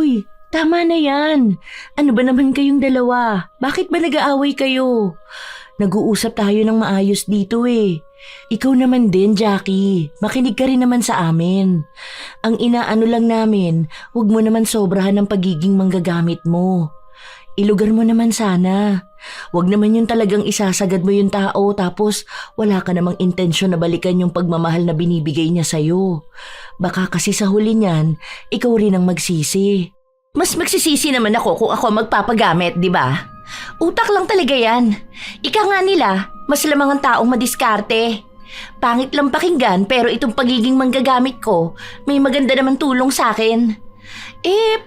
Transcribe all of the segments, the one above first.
Uy, tama na yan. Ano ba naman kayong dalawa? Bakit ba nag-aaway kayo? Nag-uusap tayo ng maayos dito eh. Ikaw naman din, Jackie. Makinig ka rin naman sa amin. Ang inaano lang namin, huwag mo naman sobrahan ng pagiging manggagamit mo. Ilugar mo naman sana. Huwag naman yung talagang isasagad mo yung tao tapos wala ka namang intensyon na balikan yung pagmamahal na binibigay niya sa'yo. Baka kasi sa huli niyan, ikaw rin ang magsisi. Mas magsisisi naman ako kung ako magpapagamit, di ba? Utak lang talaga yan. Ika nga nila, mas lamang ang taong madiskarte. Pangit lang pakinggan pero itong pagiging manggagamit ko, may maganda naman tulong sa akin.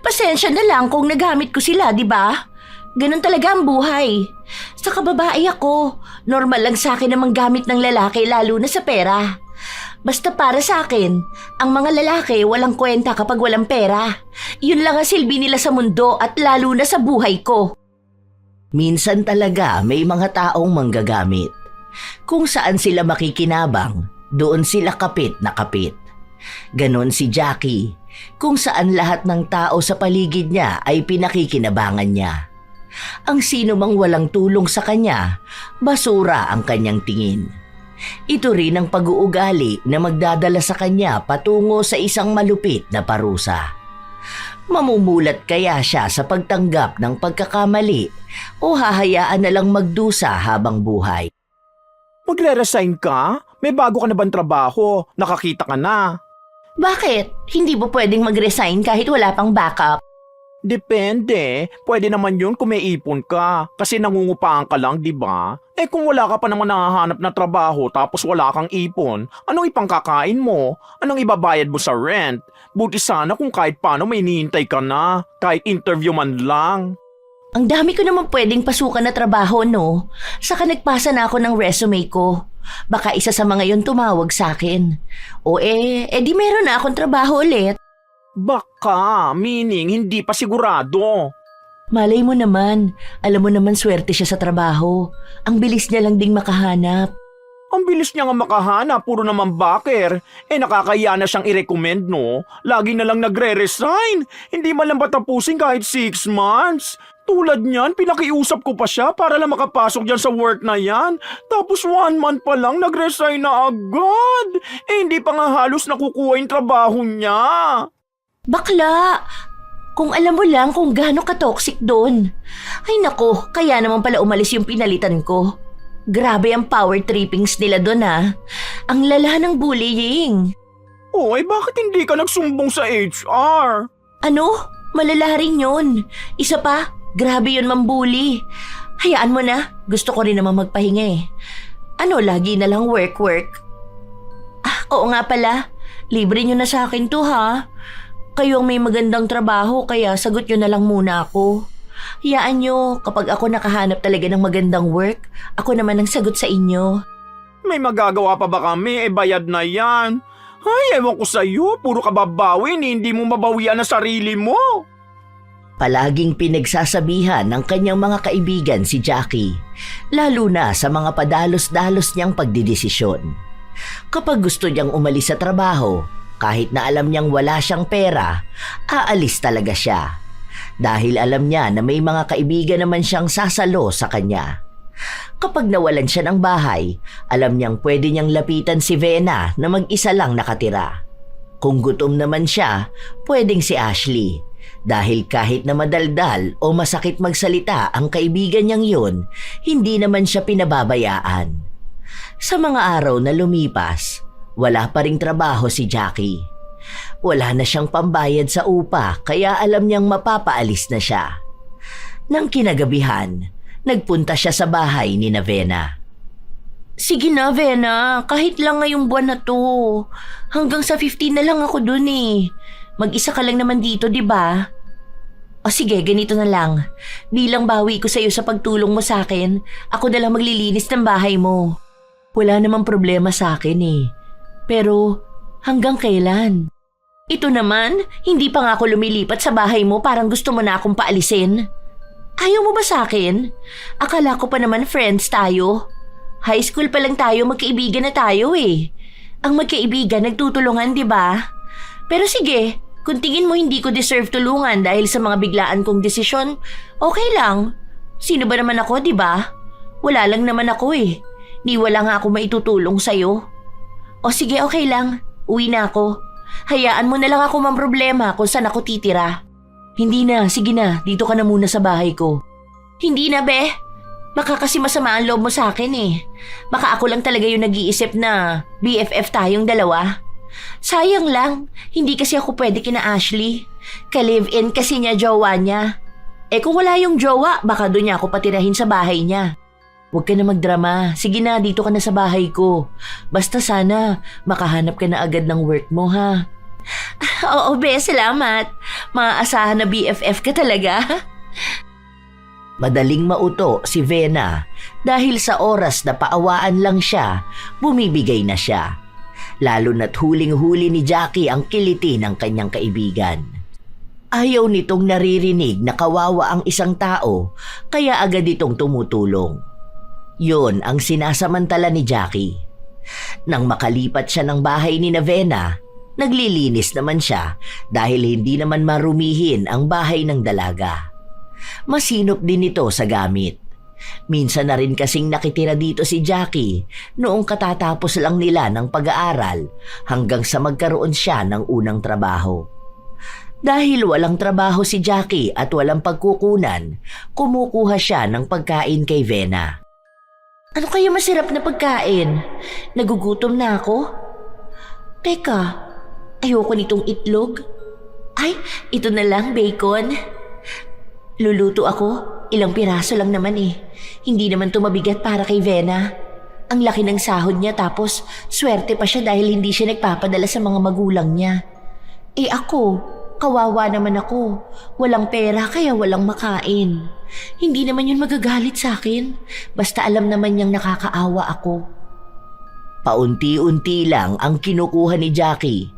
Pasensya na lang kung nagamit ko sila, di ba? Ganun talaga ang buhay. Sa kababae ako, normal lang sa akin na manggamit ng lalaki lalo na sa pera. Basta para sa akin, ang mga lalaki walang kwenta kapag walang pera. Yun lang ang silbi nila sa mundo at lalo na sa buhay ko. Minsan talaga may mga taong manggagamit. Kung saan sila makikinabang, doon sila kapit na kapit. Ganon si Jackie, kung saan lahat ng tao sa paligid niya ay pinakikinabangan niya. Ang sino mang walang tulong sa kanya, basura ang kanyang tingin. Ito rin ang pag-uugali na magdadala sa kanya patungo sa isang malupit na parusa. Mamumulat kaya siya sa pagtanggap ng pagkakamali o hahayaan na lang magdusa habang buhay? Magre-resign ka? May bago ka na bang trabaho? Nakakita ka na? Bakit? Hindi ba pwedeng mag-resign kahit wala pang backup? Depende. Pwede naman yun kung may ipon ka. Kasi nangungupaan ka lang, di ba? Kung wala ka pa naman nahahanap na trabaho tapos wala kang ipon, anong ipangkakain mo? Anong ibabayad mo sa rent? Buti sana kung kahit paano may hinihintay ka na. Kahit interview man lang. Ang dami ko naman pwedeng pasukan na trabaho, no? Saka nagpasa na ako ng resume ko. Baka isa sa mga yun tumawag sa akin. O di meron na akong trabaho ulit. Baka, meaning hindi pa sigurado. Malay mo naman, alam mo naman swerte siya sa trabaho. Ang bilis niya lang ding makahanap. Ang bilis niya nga makahanap, puro naman baker. Nakakaya na siyang i-recommend, no? Lagi na lang nagre-resign. Hindi man lang tapusin kahit 6 months. Tulad niyan, pinakiusap ko pa siya para lang makapasok dyan sa work na yan. Tapos 1 month pa lang, nag-resign na agad. Hindi pa nga halos nakukuha yung trabaho niya. Bakla! Kung alam mo lang kung gaano ka-toxic doon. Ay nako, kaya naman pala umalis yung pinalitan ko. Grabe ang power trippings nila doon Ang lala ng bullying. Bakit hindi ka nagsumbong sa HR? Ano? Malala rin yun. Isa pa, grabe yun mambully. Hayaan mo na, gusto ko rin naman magpahinga lagi na lang work. Oo nga pala, libre nyo na sa akin to Kayo ang may magandang trabaho kaya sagot nyo na lang muna ako. Hayaan nyo, kapag ako nakahanap talaga ng magandang work, ako naman ang sagot sa inyo. May magagawa pa ba kami? Bayad na yan. Ay, ewan ko sa'yo. Puro ka babawin, hindi mo mabawian ang sarili mo. Palaging pinagsasabihan ng kanyang mga kaibigan si Jackie, lalo na sa mga padalos-dalos niyang pagdidesisyon. Kapag gusto niyang umalis sa trabaho, kahit na alam niyang wala siyang pera, aalis talaga siya. Dahil alam niya na may mga kaibigan naman siyang sasalo sa kanya. Kapag nawalan siya ng bahay, alam niyang pwede niyang lapitan si Vena na mag-isa lang nakatira. Kung gutom naman siya, pwedeng si Ashley. Dahil kahit na madaldal o masakit magsalita ang kaibigan niyang yun, hindi naman siya pinababayaan. Sa mga araw na lumipas, wala pa ring trabaho si Jackie. Wala na siyang pambayad sa upa kaya alam niyang mapapaalis na siya. Nang kinagabihan, nagpunta siya sa bahay ni Vena. Sige na, Vena. Kahit lang ngayong buwan na to. Hanggang sa 15 na lang ako dun Mag-isa ka lang naman dito, di ba? O sige, ganito na lang. Bilang bawi ko sa'yo sa pagtulong mo sa akin, ako na lang maglilinis ng bahay mo. Wala namang problema sa akin Pero hanggang kailan? Ito naman, hindi pa nga ako lumilipat sa bahay mo, parang gusto mo na akong paalisin. Ayaw mo ba sa akin? Akala ko pa naman friends tayo. High school pa lang tayo, magkaibigan na tayo Ang magkaibigan nagtutulungan, di ba? Pero sige, Kung tingin mo hindi ko deserve tulungan dahil sa mga biglaan kong desisyon, okay lang. Sino ba naman ako, di ba? Wala lang naman ako eh. Ni wala nga ako maitutulong sa'yo. O sige, okay lang. Uwi na ako. Hayaan mo na lang ako mamroblema kung saan ako titira. Hindi na, sige na. Dito ka na muna sa bahay ko. Hindi na, be. Baka kasi masama ang loob mo sa akin eh. Baka ako lang talaga yung nag-iisip na BFF tayong dalawa. Sayang lang, hindi kasi ako pwede kina Ashley. Ka-live-in kasi niya jowa niya. Kung wala yung jowa, baka doon niya ako patirahin sa bahay niya. Huwag ka na magdrama. Sige na, dito ka na sa bahay ko. Basta sana, makahanap ka na agad ng work mo ha. Oo, be, salamat. Maaasahan na BFF ka talaga. Madaling mauto si Vena dahil sa oras na paawaan lang siya, bumibigay na siya. Lalo na't huling-huli ni Jackie ang kiliti ng kanyang kaibigan. Ayaw nitong naririnig na kawawa ang isang tao, kaya agad itong tumutulong. Yun ang sinasamantala ni Jackie. Nang makalipat siya ng bahay ni Vena, naglilinis naman siya dahil hindi naman marumihin ang bahay ng dalaga. Masinop din ito sa gamit. Minsan na rin kasing nakitira dito si Jackie noong katatapos lang nila ng pag-aaral hanggang sa magkaroon siya ng unang trabaho. Dahil walang trabaho si Jackie at walang pagkukunan, kumukuha siya ng pagkain kay Vena. Ano kaya masarap na pagkain? Nagugutom na ako. Teka, ayoko nitong itlog. Ay, ito na lang, bacon. Luluto ako. Ilang piraso lang naman eh. Hindi naman to mabigat para kay Vena. Ang laki ng sahod niya tapos swerte pa siya dahil hindi siya nagpapadala sa mga magulang niya. Ako, kawawa naman ako. Walang pera kaya walang makain. Hindi naman yun magagalit sa akin. Basta alam naman niyang nakakaawa ako. Paunti-unti lang ang kinukuha ni Jackie.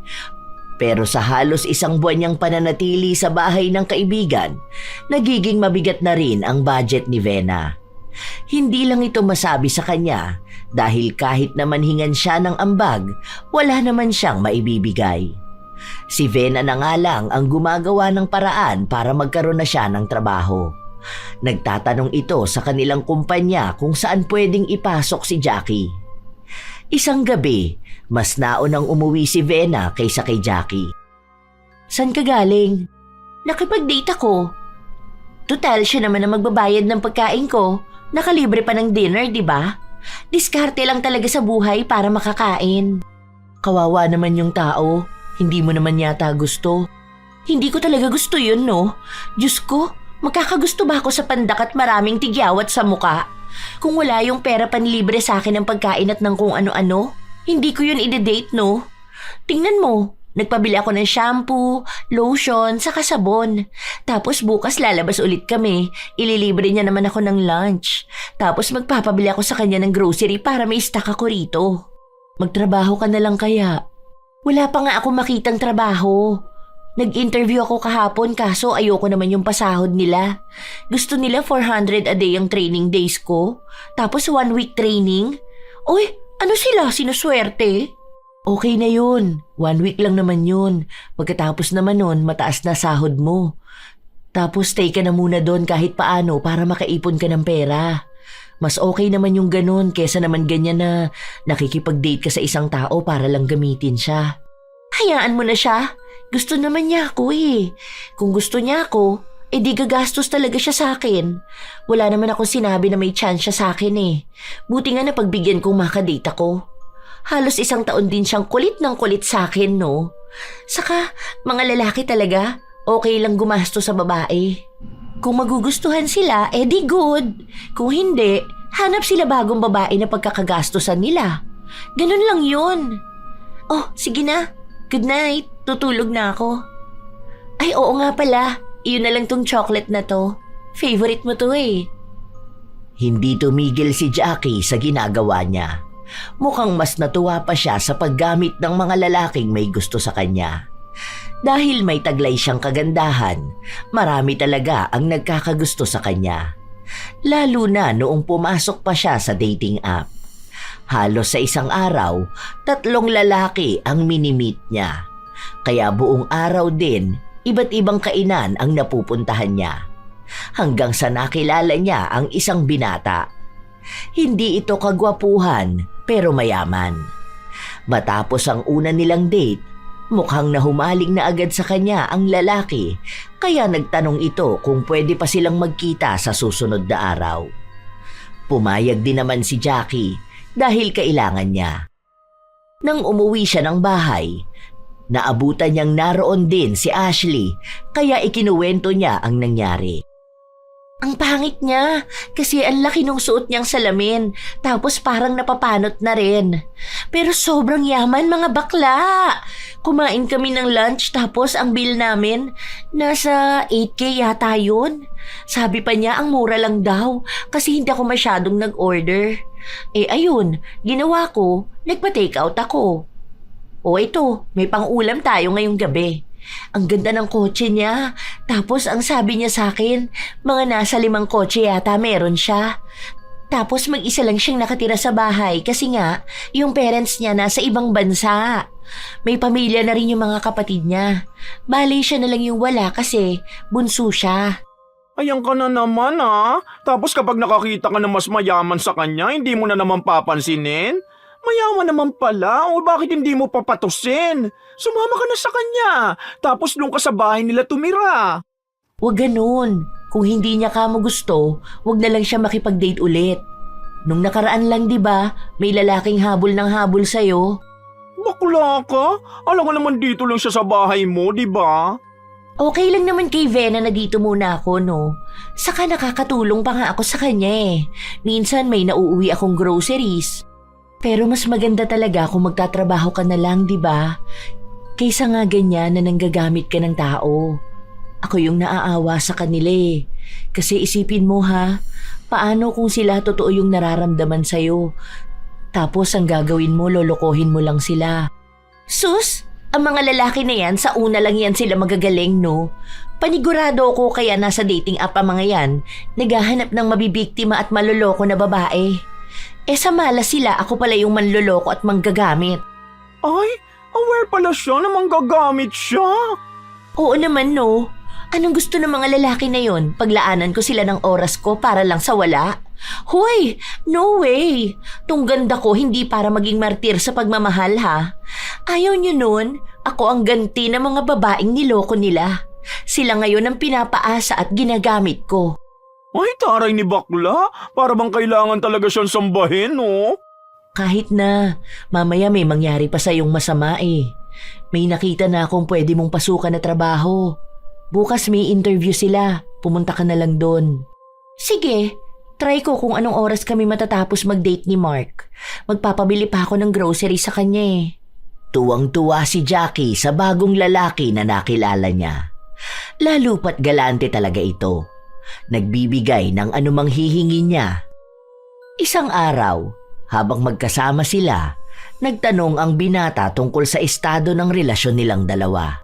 Pero sa halos isang buwan niyang pananatili sa bahay ng kaibigan, nagiging mabigat na rin ang budget ni Vena. Hindi lang ito masabi sa kanya dahil kahit naman hingan siya ng ambag, wala naman siyang maibibigay. Si Vena na nga lang ang gumagawa ng paraan para magkaroon na siya ng trabaho. Nagtatanong ito sa kanilang kumpanya kung saan pwedeng ipasok si Jackie. Isang gabi, mas naunang umuwi si Vena kaysa kay Jackie. Saan ka galing? Nakipag-date ako. Total, siya naman ang magbabayad ng pagkain ko. Nakalibre pa ng dinner, di ba? Diskarte lang talaga sa buhay para makakain. Kawawa naman yung tao. Hindi mo naman yata gusto. Hindi ko talaga gusto yun, no? Diyos ko, magkakagusto ba ako sa pandak at maraming tigyawat sa muka? Kung wala yung pera panlibre sa akin ng pagkain at ng kung ano-ano, hindi ko yun ide-date, no? Tingnan mo, nagpabili ako ng shampoo, lotion, saka sabon. Tapos bukas lalabas ulit kami, ililibre niya naman ako ng lunch. Tapos magpapabili ako sa kanya ng grocery para may stock ako rito. Magtrabaho ka na lang kaya? Wala pa nga ako makitang trabaho. Nag-interview ako kahapon kaso ayoko naman yung pasahod nila. Gusto nila 400 a day ang training days ko. Tapos 1 week training. Uy, ano sila? Sinuswerte? Okay na yun. 1 week lang naman yun. Pagkatapos naman nun, mataas na sahod mo. Tapos stay ka na muna doon kahit paano para makaipon ka ng pera. Mas okay naman yung ganun kesa naman ganyan na nakikipag-date ka sa isang tao para lang gamitin siya. Hayaan mo na siya. Gusto naman niya ako eh. Kung gusto niya ako, di gagastos talaga siya sa akin. Wala naman akong sinabi na may chance siya sa akin eh. Buti nga napagbigyan kong makadate ako. Halos 1 taon din siyang kulit ng kulit sa akin, no? Saka, mga lalaki talaga, okay lang gumasto sa babae. Kung magugustuhan sila, di good. Kung hindi, hanap sila bagong babae na pagkakagastusan nila. Ganun lang yun. Oh, sige na. Good night. Tutulog na ako. Ay, oo nga pala. Iyon na lang tong chocolate na to. Favorite mo to eh. Hindi tumigil si Jackie sa ginagawa niya. Mukhang mas natuwa pa siya sa paggamit ng mga lalaking may gusto sa kanya. Dahil may taglay siyang kagandahan, marami talaga ang nagkakagusto sa kanya. Lalo na noong pumasok pa siya sa dating app. Halos sa isang araw, 3 lalaki ang minimit niya. Kaya buong araw din, iba't ibang kainan ang napupuntahan niya. Hanggang sa nakilala niya ang isang binata. Hindi ito kagwapuhan pero mayaman. Matapos ang una nilang date, mukhang nahumaling na agad sa kanya ang lalaki kaya nagtanong ito kung pwede pa silang magkita sa susunod na araw. Pumayag din naman si Jackie dahil kailangan niya. Nang umuwi siya ng bahay, naabutan niyang naroon din si Ashley kaya ikinuwento niya ang nangyari. Ang pangit niya kasi ang laki nung suot niyang salamin tapos parang napapanot na rin. Pero sobrang yaman mga bakla. Kumain kami ng lunch tapos ang bill namin nasa 8K yata yun. Sabi pa niya ang mura lang daw kasi hindi ako masyadong nag-order. Ayun, ginawa ko, nagpa-take out ako. Ito, may pang-ulam tayo ngayong gabi. Ang ganda ng kotse niya. Tapos ang sabi niya sa akin, mga nasa 5 kotse yata meron siya. Tapos mag-isa lang siyang nakatira sa bahay kasi nga, yung parents niya nasa ibang bansa. May pamilya na rin yung mga kapatid niya. Bale siya na lang yung wala kasi bunso siya. Ayan ka na naman Tapos kapag nakakita ka na mas mayaman sa kanya, hindi mo na naman papansinin? Mayaman naman pala, o bakit hindi mo papatusin? Sumama ka na sa kanya, tapos doon ka sa bahay nila tumira. Huwag ganun. Kung hindi niya kamo gusto, huwag na lang siya makipag-date ulit. Nung nakaraan lang 'di ba, may lalaking habol ng habol sa'yo. Bakla ka? Alam mo naman dito lang siya sa bahay mo, di ba? Okay lang naman kay Vena na dito muna ako, no? Saka nakakatulong pa nga ako sa kanya eh. Minsan may nauuwi akong groceries. Pero mas maganda talaga kung magtatrabaho ka na lang, di ba? Kaysa nga ganyan na nanggagamit ka ng tao. Ako yung naaawa sa kanila eh. Kasi isipin mo paano kung sila totoo yung nararamdaman sa'yo? Tapos ang gagawin mo, lolokohin mo lang sila. Sus! Ang mga lalaki na yan, sa una lang yan sila magagaling, no? Panigurado ko kaya nasa dating app ang mga yan, naghahanap ng mabibiktima at maloloko na babae. Sa malas sila, ako pala yung manloloko at manggagamit. Ay, aware pala siya na manggagamit siya. Oo naman, no? Anong gusto ng mga lalaki na yon? Paglaanan ko sila ng oras ko para lang sa wala? Hoy, no way! Tung ganda ko hindi para maging martir sa pagmamahal Ayaw nyo nun, ako ang ganti ng mga babaeng niloko nila. Sila ngayon ang pinapaasa at ginagamit ko. Ay, taray ni bakla. Para bang kailangan talaga siyang sambahin, no? Kahit na, mamaya may mangyari pa sa'yong masama eh. May nakita na akong pwede mong pasukan na trabaho. Bukas may interview sila, pumunta ka na lang doon. Sige, try ko kung anong oras kami matatapos mag-date ni Mark. Magpapabili pa ako ng grocery sa kanya eh. Tuwang-tuwa si Jackie sa bagong lalaki na nakilala niya. Lalo pat galante talaga ito. Nagbibigay ng anumang hihingi niya. Isang araw, habang magkasama sila, nagtanong ang binata tungkol sa estado ng relasyon nilang dalawa.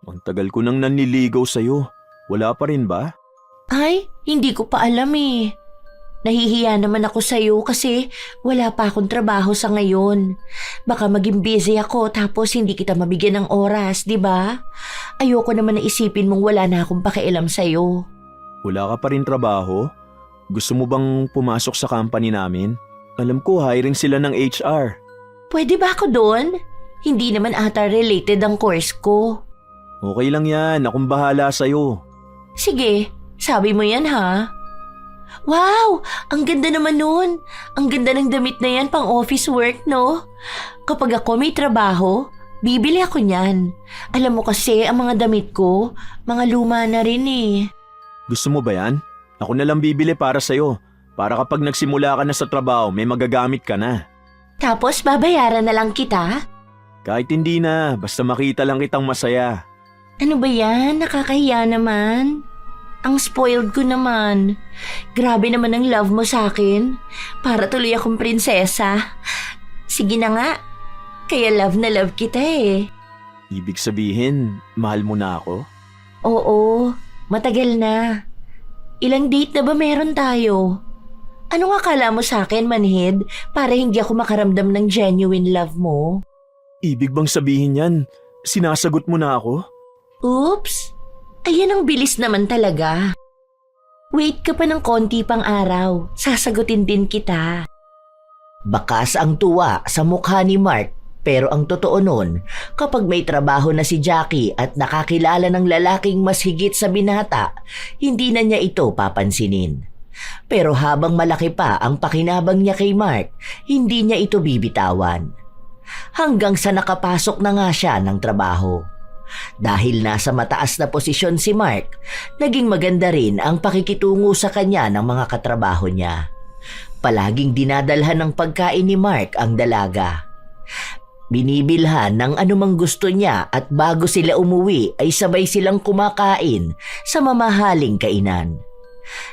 Ang tagal ko nang naniligaw sa'yo. Wala pa rin ba? Ay, hindi ko pa alam eh. Nahihiya naman ako sa'yo kasi wala pa akong trabaho sa ngayon. Baka maging busy ako tapos hindi kita mabigyan ng oras, di ba? Ayoko naman na isipin mong wala na akong pakialam sa'yo. Wala ka pa rin trabaho? Gusto mo bang pumasok sa company namin? Alam ko hiring sila ng HR. Pwede ba ako doon? Hindi naman ata related ang course ko. Okay lang yan, akong bahala sa'yo. Sige, sabi mo yan Wow! Ang ganda naman nun. Ang ganda ng damit na yan pang office work, no? Kapag ako may trabaho, bibili ako niyan. Alam mo kasi, ang mga damit ko, mga luma na rin eh. Gusto mo ba yan? Ako na lang bibili para sa'yo. Para kapag nagsimula ka na sa trabaho, may magagamit ka na. Tapos babayaran na lang kita? Kahit hindi na, basta makita lang kitang masaya. Ano ba yan? Nakakahiya naman. Ang spoiled ko naman. Grabe naman ang love mo sa akin. Para tuloy akong prinsesa. Sige na nga. Kaya love na love kita eh. Ibig sabihin, mahal mo na ako? Oo, matagal na. Ilang date na ba meron tayo? Anong akala mo sa akin, manhid, para hindi ako makaramdam ng genuine love mo? Ibig bang sabihin yan? Sinasagot mo na ako? Oops! Ayan ang bilis naman talaga. Wait ka pa ng konti pang araw. Sasagutin din kita. Bakas ang tuwa sa mukha ni Mark, pero ang totoo nun, kapag may trabaho na si Jackie at nakakilala ng lalaking mas higit sa binata, hindi na niya ito papansinin. Pero habang malaki pa ang pakinabang niya kay Mark, hindi niya ito bibitawan. Hanggang sa nakapasok na nga siya ng trabaho. Dahil nasa mataas na posisyon si Mark, naging maganda rin ang pakikitungo sa kanya ng mga katrabaho niya. Palaging dinadalhan ng pagkain ni Mark ang dalaga. Binibilhan ng anumang gusto niya at bago sila umuwi ay sabay silang kumakain sa mamahaling kainan.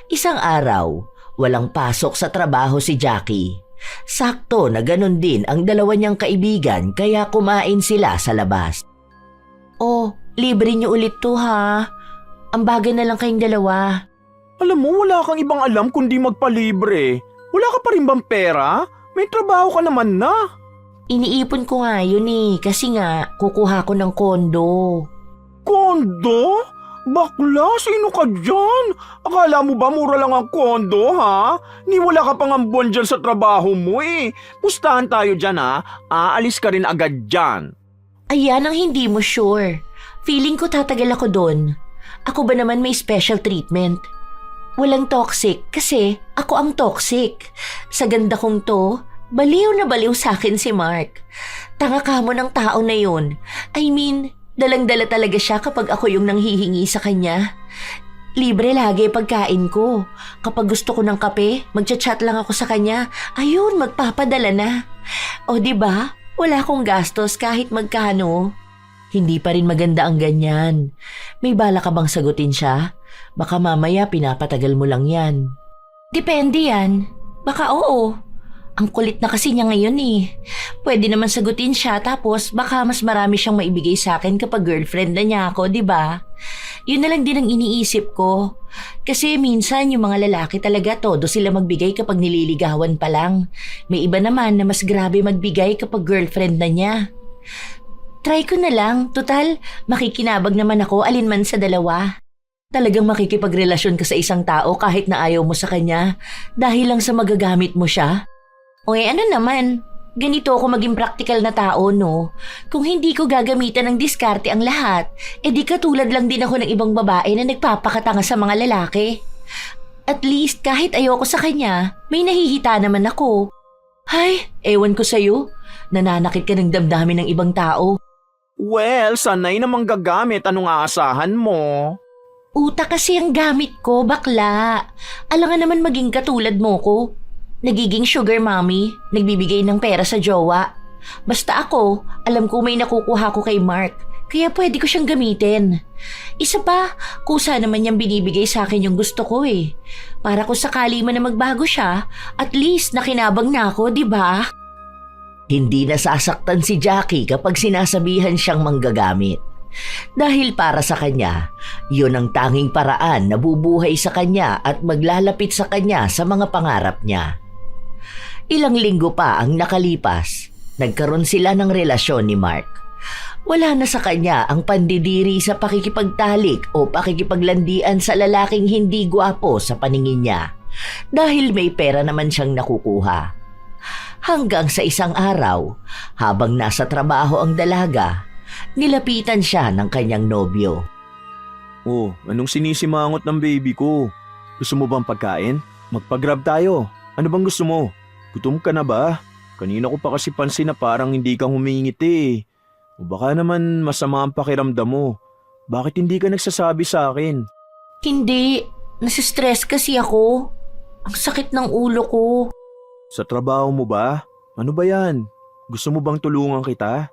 Isang araw, walang pasok sa trabaho si Jackie. Sakto na ganun din ang dalawa niyang kaibigan kaya kumain sila sa labas. Oh, libre niyo ulit to ha. Ang bagay na lang kayong dalawa. Alam mo, wala kang ibang alam kundi magpalibre. Wala ka pa rin bang pera? May trabaho ka naman na. Iniipon ko nga yun kasi nga kukuha ko ng kondo. Kondo? Bakla, sino ka dyan? Akala mo ba mura lang ang kondo, ha? Ni wala ka pang ambon dyan sa trabaho mo eh. Pustahan tayo dyan, ha? Aalis ka rin agad dyan. Ayan ang hindi mo sure. Feeling ko tatagal ako doon. Ako ba naman may special treatment? Walang toxic kasi ako ang toxic. Sa ganda kong to, baliw na baliw sa akin si Mark. Tanga ka mo ng tao na yun. I mean, dalang-dala talaga siya kapag ako yung nanghihingi sa kanya. Libre lagi pagkain ko. Kapag gusto ko ng kape, magchat-chat lang ako sa kanya. Ayun, magpapadala na. O diba? Wala akong gastos kahit magkano. Hindi pa rin maganda ang ganyan. May bala ka bang sagutin siya? Baka mamaya pinapatagal mo lang yan. Depende yan. Baka oo. Ang kulit na kasi niya ngayon Pwede naman sagutin siya tapos baka mas marami siyang maibigay sa akin kapag girlfriend na niya ako, di ba? Yun na lang din ang iniisip ko. Kasi minsan yung mga lalaki talaga todo sila magbigay kapag nililigawan pa lang. May iba naman na mas grabe magbigay kapag girlfriend na niya. Try ko na lang. Total, makikinabag naman ako alinman sa dalawa. Talagang makikipagrelasyon ka sa isang tao kahit na ayaw mo sa kanya dahil lang sa magagamit mo siya? O ano naman? Ganito ako maging practical na tao, no? Kung hindi ko gagamitan ng diskarte ang lahat, di katulad lang din ako ng ibang babae na nagpapakatanga sa mga lalaki. At least kahit ayoko sa kanya, may nahihita naman ako. Ay, ewan ko sa'yo. Nananakit ka ng damdamin ng ibang tao. Well, sanay namang gagamit. Anong aasahan mo? Utak kasi ang gamit ko, bakla. Alangan naman maging katulad mo ko. Nagiging sugar mommy, nagbibigay ng pera sa jowa. Basta ako, alam ko may nakukuha ko kay Mark, kaya pwede ko siyang gamitin. Isa pa, kusa naman niyang binibigay sa akin yung gusto ko Para kung sakali man na magbago siya, at least nakinabang na ako, di ba? Hindi nasasaktan si Jackie kapag sinasabihan siyang manggagamit. Dahil para sa kanya, yun ang tanging paraan na bubuhay sa kanya at maglalapit sa kanya sa mga pangarap niya. Ilang linggo pa ang nakalipas, nagkaroon sila ng relasyon ni Mark. Wala na sa kanya ang pandidiri sa pakikipagtalik o pakikipaglandian sa lalaking hindi gwapo sa paningin niya dahil may pera naman siyang nakukuha. Hanggang sa isang araw, habang nasa trabaho ang dalaga, nilapitan siya ng kanyang nobyo. Oh, anong sinisimangot ng baby ko? Gusto mo bang pagkain? Magpa-grab tayo. Ano bang gusto mo? Gutom ka na ba? Kanina ko pa kasi pansin na parang hindi ka humingiti. O baka naman masama ang pakiramdam mo. Bakit hindi ka nagsasabi sa akin? Hindi, nasistress kasi ako. Ang sakit ng ulo ko. Sa trabaho mo ba? Ano ba yan? Gusto mo bang tulungan kita?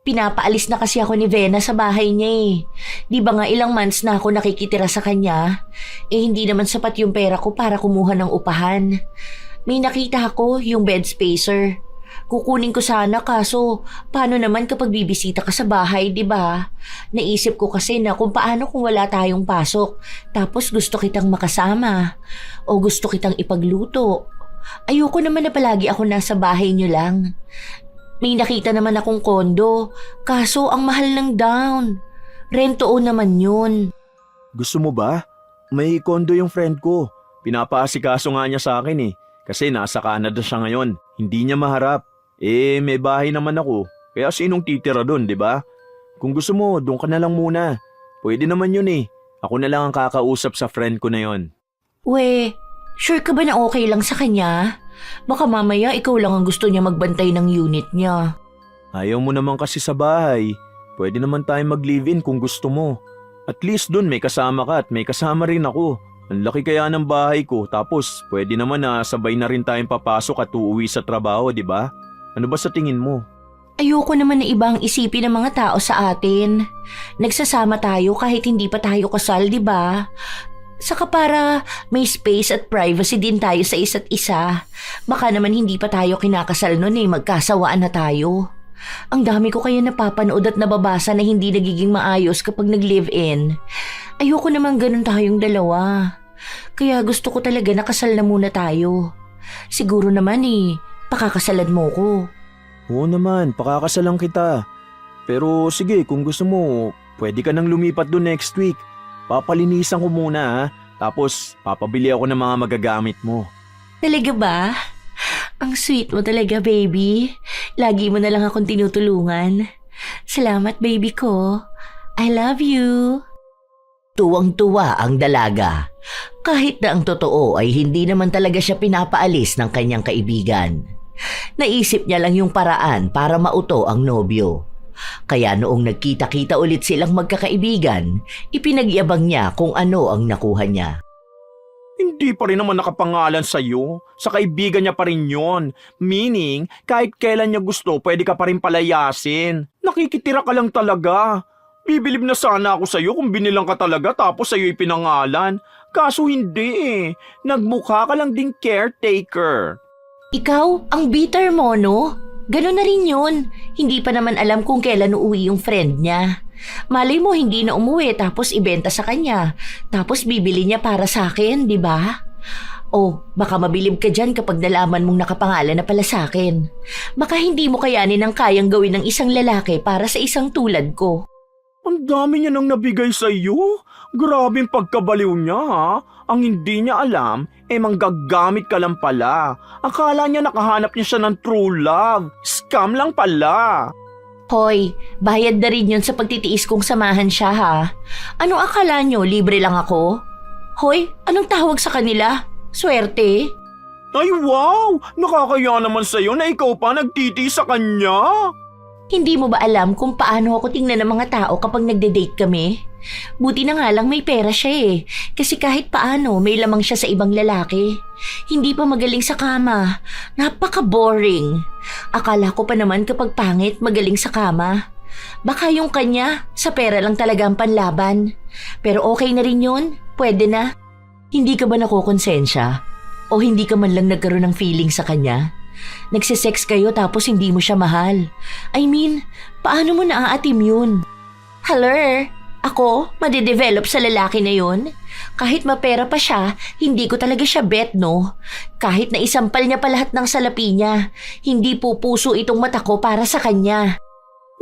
Pinapaalis na kasi ako ni Vena sa bahay niya Di ba nga ilang months na ako nakikitira sa kanya? Hindi naman sapat yung pera ko para kumuha ng upahan. May nakita ako yung bed spacer. Kukunin ko sana kaso paano naman kapag bibisita ka sa bahay, di ba? Naisip ko kasi na kung paano kung wala tayong pasok tapos gusto kitang makasama o gusto kitang ipagluto. Ayoko naman na palagi ako nasa bahay niyo lang. May nakita naman akong kondo, kaso ang mahal ng down. Rento naman yun. Gusto mo ba? May kondo yung friend ko. Pinapaasikaso nga niya sa akin kasi nasa Canada siya ngayon. Hindi niya maharap. May bahay naman ako. Kaya sinong titira doon, di ba? Kung gusto mo, doon ka na lang muna. Pwede naman yun Ako na lang ang kakausap sa friend ko na yon. We, sure ka ba na okay lang sa kanya? Baka mamaya ikaw lang ang gusto niya magbantay ng unit niya. Ayaw mo naman kasi sa bahay. Pwede naman tayong mag-live-in kung gusto mo. At least doon may kasama ka at may kasama rin ako. Ang laki kaya ng bahay ko, tapos pwede naman na sabay na rin tayong papasok at uuwi sa trabaho, di ba? Ano ba sa tingin mo? Ayoko naman na ibang isipin ng mga tao sa atin. Nagsasama tayo kahit hindi pa tayo kasal, di ba? Saka para may space at privacy din tayo sa isa't isa. Baka naman hindi pa tayo kinakasal nun magkasawaan na tayo. Ang dami ko kaya napapanood at nababasa na hindi nagiging maayos kapag nag-live-in. Ayoko naman ganun tayong dalawa. Kaya gusto ko talaga na kasal na muna tayo. Siguro naman pakakasalan mo ko. Oo naman, pakakasalan kita. Pero sige, kung gusto mo, pwede ka nang lumipat doon next week. Papalinisan ko muna tapos papabili ako ng mga magagamit mo. Talaga ba? Ang sweet mo talaga, baby. Lagi mo na lang akong tinutulungan. Salamat, baby ko. I love you. Tuwang-tuwa ang dalaga. Kahit na ang totoo ay hindi naman talaga siya pinapaalis ng kanyang kaibigan. Naisip niya lang yung paraan para mauto ang nobyo. Kaya noong nagkita-kita ulit silang magkakaibigan, ipinagyabang niya kung ano ang nakuha niya. Hindi pa rin naman nakapangalan sa'yo. Sa kaibigan niya pa rin yun. Meaning, kahit kailan niya gusto, pwede ka pa rin palayasin. Nakikitira ka lang talaga. Bibilib na sana ako sa'yo kung binilang ka talaga tapos sa'yo ipinangalan. Kaso hindi Nagmukha ka lang ding caretaker. Ikaw, ang bitter mo, no? Ganon na rin yun. Hindi pa naman alam kung kailan uuwi yung friend niya. Malay mo hindi na umuwi tapos ibenta sa kanya. Tapos bibili niya para sa akin, di ba? O, baka mabilib ka dyan kapag nalaman mong nakapangalan na pala sa akin. Baka hindi mo kayanin ang kayang gawin ng isang lalaki para sa isang tulad ko. Ang dami niya nang nabigay sa'yo. Grabing pagkabaliw niya Ang hindi niya alam, manggagamit ka lang pala. Akala niya nakahanap niya siya ng true love. Scam lang pala. Hoy, bayad na rin yun sa pagtitiis kong samahan siya ha. Anong akala nyo, libre lang ako? Hoy, anong tawag sa kanila? Swerte? Ay wow! Nakakaya naman sa'yo na ikaw pa nagtiti sa kanya. Hindi mo ba alam kung paano ako tingnan ng mga tao kapag nagde-date kami? Buti na nga lang may pera siya kasi kahit paano may lamang siya sa ibang lalaki. Hindi pa magaling sa kama. Napaka-boring. Akala ko pa naman kapag pangit magaling sa kama. Baka yung kanya, sa pera lang talaga ang panlaban. Pero okay na rin yun, pwede na. Hindi ka ba nakokonsensya? O hindi ka man lang nagkaroon ng feeling sa kanya? Nagsisex kayo tapos hindi mo siya mahal. I mean, paano mo naaatim yun? Hello? Ako, madedevelop sa lalaki na yun? Kahit mapera pa siya, hindi ko talaga siya bet, no? Kahit na isampal niya pa lahat ng salapi niya, hindi pupuso itong mata ko para sa kanya.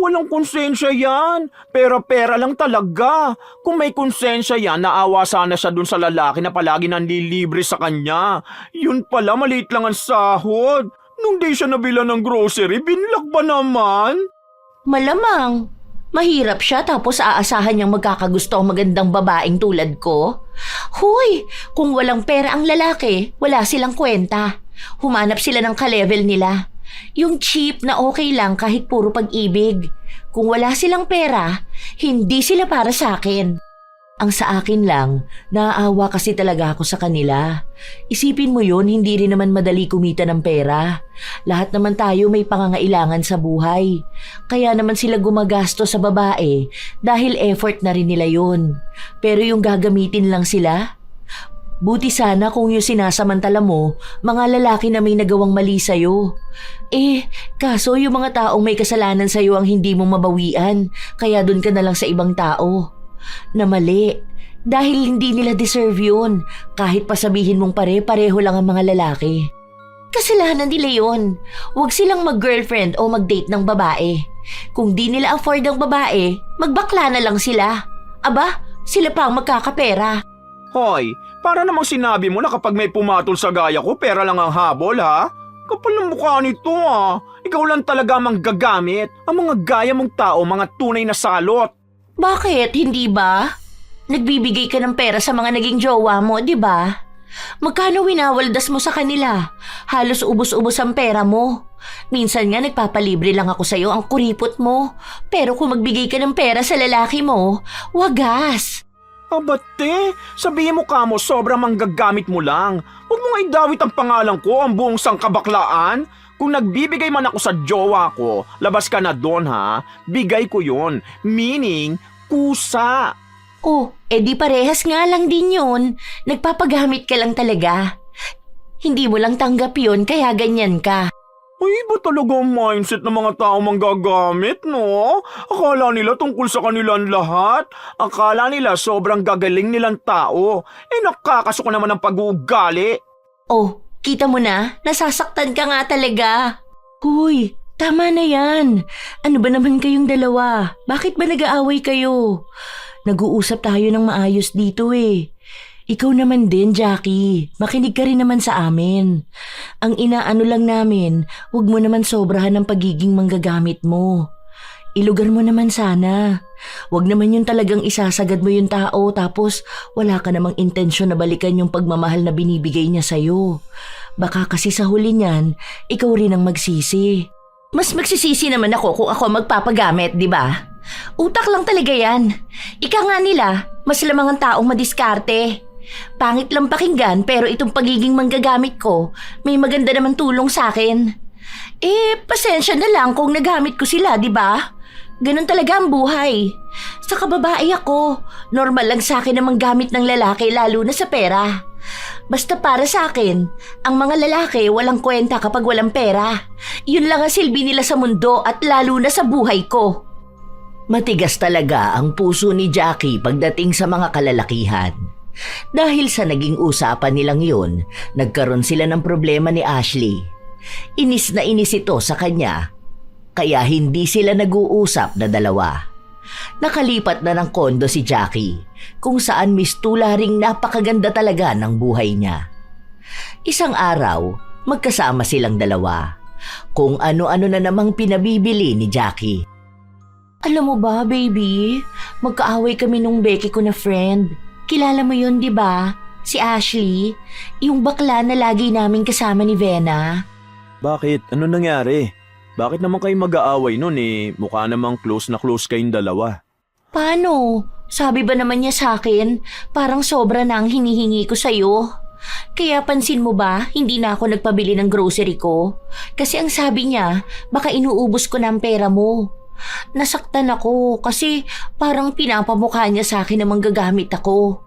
Walang konsensya yan. Pera-pera lang talaga. Kung may konsensya yan, naawa sana siya dun sa lalaki na palagi nanlilibre sa kanya. Yun pala, maliit lang ang sahod. Nung di siya nabila ng grocery, binlak ba naman? Malamang. Mahirap siya tapos aasahan niyang magkakagusto ang magandang babaeng tulad ko. Hoy, kung walang pera ang lalaki, wala silang kwenta. Humanap sila ng ka-level nila. Yung cheap na okay lang kahit puro pag-ibig. Kung wala silang pera, hindi sila para sa akin. Ang sa akin lang, naaawa kasi talaga ako sa kanila. Isipin mo yun, hindi rin naman madali kumita ng pera. Lahat naman tayo may pangangailangan sa buhay. Kaya naman sila gumagasto sa babae dahil effort na rin nila yun. Pero yung gagamitin lang sila? Buti sana kung yung sinasamantala mo, mga lalaki na may nagawang mali sa'yo. Kaso yung mga taong may kasalanan sa'yo ang hindi mo mabawian, kaya dun ka na lang sa ibang tao. Na mali. Dahil hindi nila deserve yun, kahit pa sabihin mong pare-pareho lang ang mga lalaki. Kasalanan nila yon. Huwag silang mag-girlfriend o mag-date ng babae. Kung di nila afford ang babae, magbakla na lang sila. Aba, sila pa ang magkakapera. Hoy, para namang sinabi mo na kapag may pumatol sa gaya ko, pera lang ang habol ha? Kapal ng mukha nito ha. Ikaw lang talaga manggagamit. Ang mga gaya mong tao, mga tunay na salot. Bakit, hindi ba? Nagbibigay ka ng pera sa mga naging jowa mo, di ba? Magkano winawaldas mo sa kanila? Halos ubos-ubos ang pera mo. Minsan nga nagpapalibre lang ako sa'yo, ang kuripot mo. Pero kung magbigay ka ng pera sa lalaki mo, wagas. Abate, sabihin mo kamo sobrang manggagamit mo lang. Huwag mo nga idawit ang pangalan ko, ang buong sangkabaklaan. Kung nagbibigay man ako sa jowa ko, labas ka na doon ha. Bigay ko yon, meaning kusa. Oh, edi parehas nga lang din yun. Nagpapagamit ka lang talaga. Hindi mo lang tanggap yun kaya ganyan ka. Ay, iba talaga ang mindset ng mga tao manggagamit, no? Akala nila tungkol sa kanilang lahat. Akala nila sobrang gagaling nilang tao. Nakakasuka naman ng pag-uugali. Oh, kita mo na? Nasasaktan ka nga talaga. Huy, tama na yan. Ano ba naman kayong dalawa? Bakit ba nag-aaway kayo? Nag-uusap tayo ng maayos dito eh. Ikaw naman din, Jackie. Makinig ka rin naman sa amin. Ang inaano lang namin, huwag mo naman sobrahan ng pagiging manggagamit mo. Ilugar mo naman sana. Huwag naman yung talagang isasagad mo yung tao tapos wala ka namang intensyon na balikan yung pagmamahal na binibigay niya sa'yo. Baka kasi sa huli niyan, ikaw rin ang magsisi. Mas magsisisi naman ako kung ako magpapagamit, di ba? Utak lang talaga yan. Ika nga nila, mas lamang ang taong madiskarte. Pangit lang pakinggan pero itong pagiging manggagamit ko, may maganda naman tulong sa akin. Pasensya na lang kung nagamit ko sila, di ba? Ganun talaga ang buhay. Sa kababae ako, normal lang sa akin namang gamit ng lalaki lalo na sa pera. Basta para sa akin, ang mga lalaki walang kwenta kapag walang pera. Yun lang ang silbi nila sa mundo at lalo na sa buhay ko. Matigas talaga ang puso ni Jackie pagdating sa mga kalalakihan. Dahil sa naging usapan nilang yun, nagkaroon sila ng problema ni Ashley. Inis na inis ito sa kanya, kaya hindi sila nag-uusap na dalawa. Nakalipat na ng kondo si Jackie, kung saan mistula ring napakaganda talaga ng buhay niya. Isang araw, magkasama silang dalawa. Kung ano-ano na namang pinabibili ni Jackie. Alam mo ba, baby? Magkaaway kami nung Becky ko na friend. Kilala mo yun, di ba? Si Ashley. Yung bakla na lagi namin kasama ni Vena. Bakit? Ano nangyari? Bakit naman kayo mag-aaway nun eh? Mukha namang close na close kayong dalawa. Paano? Sabi ba naman niya sa akin, parang sobra na ang hinihingi ko sa'yo. Kaya pansin mo ba, hindi na ako nagpabili ng grocery ko? Kasi ang sabi niya, baka inuubos ko na ang pera mo. Nasaktan ako kasi parang pinapamukha niya sa akin na manggagamit ako.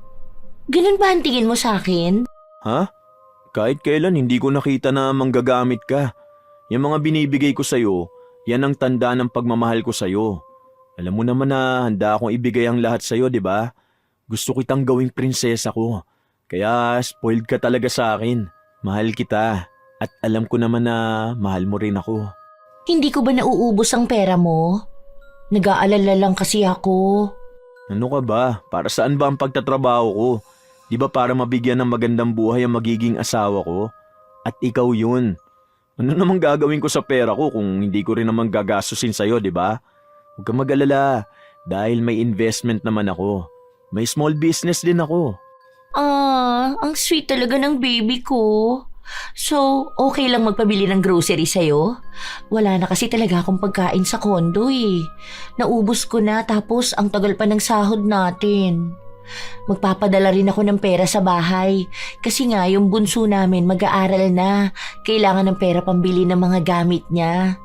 Ganun ba ang tingin mo sa akin? Ha? Kahit kailan hindi ko nakita na manggagamit ka. Yung mga binibigay ko sa'yo, yan ang tanda ng pagmamahal ko sa'yo. Alam mo naman na handa akong ibigay ang lahat sa'yo, di ba? Gusto kitang gawing prinsesa ko. Kaya spoiled ka talaga sa akin. Mahal kita. At alam ko naman na mahal mo rin ako. Hindi ko ba nauubos ang pera mo? Nag-aalala lang kasi ako. Ano ka ba? Para saan ba ang pagtatrabaho ko? Di ba para mabigyan ng magandang buhay ang magiging asawa ko? At ikaw yun. Ano namang gagawin ko sa pera ko kung hindi ko rin naman gagastusin sa'yo, di ba? Huwag kang mag-alala dahil may investment naman ako. May small business din ako. Ang sweet talaga ng baby ko. So, okay lang magpabili ng grocery sa'yo? Wala na kasi talaga akong pagkain sa kondo eh. Naubos ko na tapos ang tagal pa ng sahod natin. Magpapadala rin ako ng pera sa bahay kasi nga yung bunso namin mag-aaral na. Kailangan ng pera pambili ng mga gamit niya.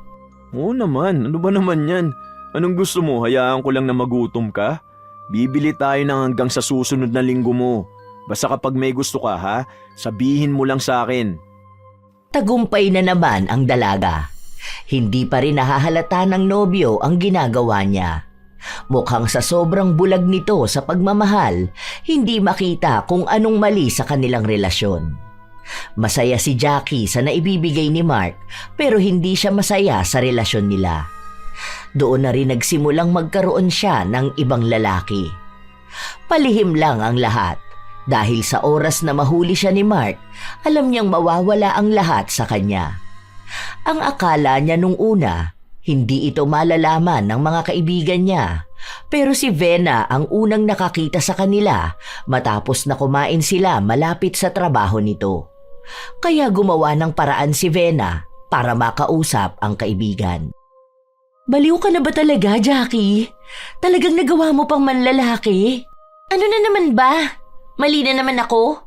Oo naman, ano ba naman yan? Anong gusto mo? Hayaan ko lang na magutom ka? Bibili tayo ng hanggang sa susunod na linggo mo. Basta kapag may gusto ka ha, sabihin mo lang sa akin. Tagumpay na naman ang dalaga. Hindi pa rin nahahalata ng nobyo ang ginagawa niya. Mukhang sa sobrang bulag nito sa pagmamahal, hindi makita kung anong mali sa kanilang relasyon. Masaya si Jackie sa naibibigay ni Mark pero hindi siya masaya sa relasyon nila. Doon na rin nagsimulang magkaroon siya ng ibang lalaki. Palihim lang ang lahat dahil sa oras na mahuli siya ni Mark, alam niyang mawawala ang lahat sa kanya. Ang akala niya nung una, hindi ito malalaman ng mga kaibigan niya. Pero si Vena ang unang nakakita sa kanila matapos na kumain sila malapit sa trabaho nito. Kaya gumawa ng paraan si Vena para makausap ang kaibigan. Baliw ka na ba talaga, Jackie? Talagang nagawa mo pang manlalaki? Ano na naman ba? Mali na naman ako?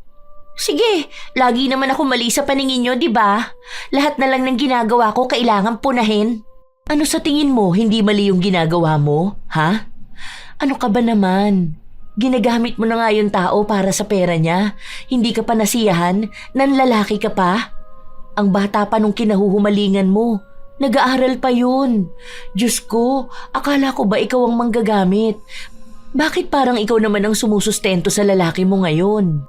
Sige, lagi naman ako mali sa paningin nyo, di ba? Lahat na lang ng ginagawa ko kailangan punahin. Ano sa tingin mo, hindi mali yung ginagawa mo? Ha? Ano ka ba naman? Ginagamit mo na nga yung tao para sa pera niya. Hindi ka pa nasiyahan, nanlalaki ka pa. Ang bata pa nung kinahuhumalingan mo. Nag-aaral pa yun. Diyos ko, akala ko ba ikaw ang manggagamit? Bakit parang ikaw naman ang sumusustento sa lalaki mo ngayon?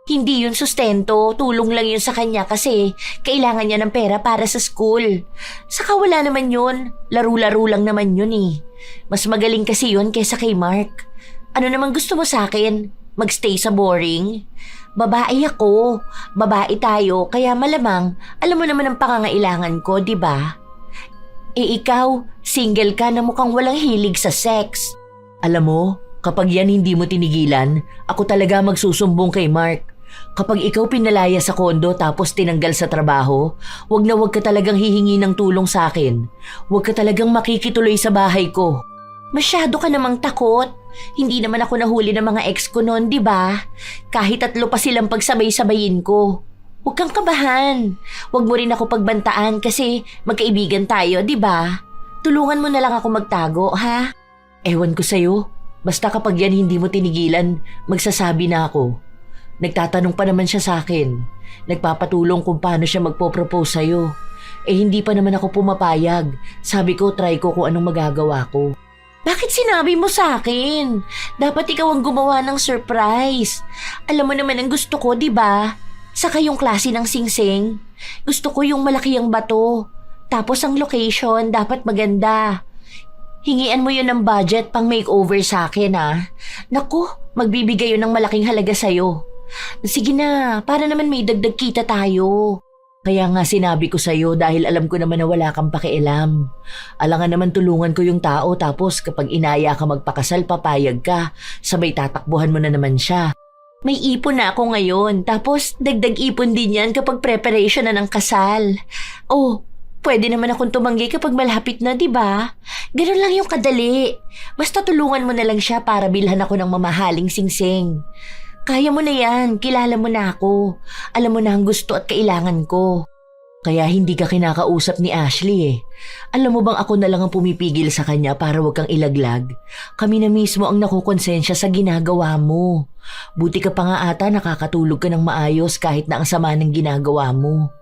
Hindi yun sustento, tulong lang yun sa kanya kasi kailangan niya ng pera para sa school. Saka wala naman yun, laro-laro lang naman yun eh. Mas magaling kasi yun kesa kay Mark. Ano naman gusto mo sa akin? Magstay sa boring? Babae ako, babae tayo, kaya malamang alam mo naman ang pangangailangan ko, di ba? Ikaw, single ka na mukhang walang hilig sa sex. Alam mo, kapag yan hindi mo tinigilan, ako talaga magsusumbong kay Mark. Kapag ikaw pinalaya sa kondo tapos tinanggal sa trabaho, wag na wag ka talagang hihingi ng tulong sa akin. Wag ka talagang makikituloy sa bahay ko. Masyado ka namang takot. Hindi naman ako nahuli ng mga ex ko noon, di ba? Kahit 3 pa silang pagsabay-sabayin ko. Huwag kang kabahan. Huwag mo rin ako pagbantaan kasi magkaibigan tayo, di ba? Tulungan mo na lang ako magtago, ha? Ewan ko sa'yo. Basta kapag yan hindi mo tinigilan, magsasabi na ako. Nagtatanong pa naman siya sa akin. Nagpapatulong kung paano siya magpo-propose sa'yo. Hindi pa naman ako pumapayag. Sabi ko, try ko kung anong magagawa ko. Bakit sinabi mo sa akin? Dapat ikaw ang gumawa ng surprise. Alam mo naman ang gusto ko, di ba? Saka yung klase ng singsing. Gusto ko yung malaki ang bato. Tapos ang location, dapat maganda. Hingian mo yun ng budget pang makeover sa akin, ha? Naku, magbibigay yun ng malaking halaga sa'yo. Sige na, para naman may dagdag kita tayo. Kaya nga sinabi ko sa'yo dahil alam ko naman na wala kang pakialam. Alangan naman tulungan ko yung tao tapos kapag inaya ka magpakasal papayag ka, sabay tatakbuhan mo na naman siya. May ipon na ako ngayon tapos dagdag ipon din yan kapag preparation na ng kasal. Oh, pwede naman akong tumanggi kapag malapit na, di ba? Ganun lang yung kadali. Basta tulungan mo na lang siya para bilhan ako ng mamahaling singsing. Kaya mo na yan, kilala mo na ako. Alam mo na ang gusto at kailangan ko. Kaya hindi ka kinakausap ni Ashley eh. Alam mo bang ako na lang ang pumipigil sa kanya para wag kang ilaglag? Kami na mismo ang nakukonsensya sa ginagawa mo. Buti ka pa nga ata nakakatulog ka ng maayos kahit na ang sama ng ginagawa mo.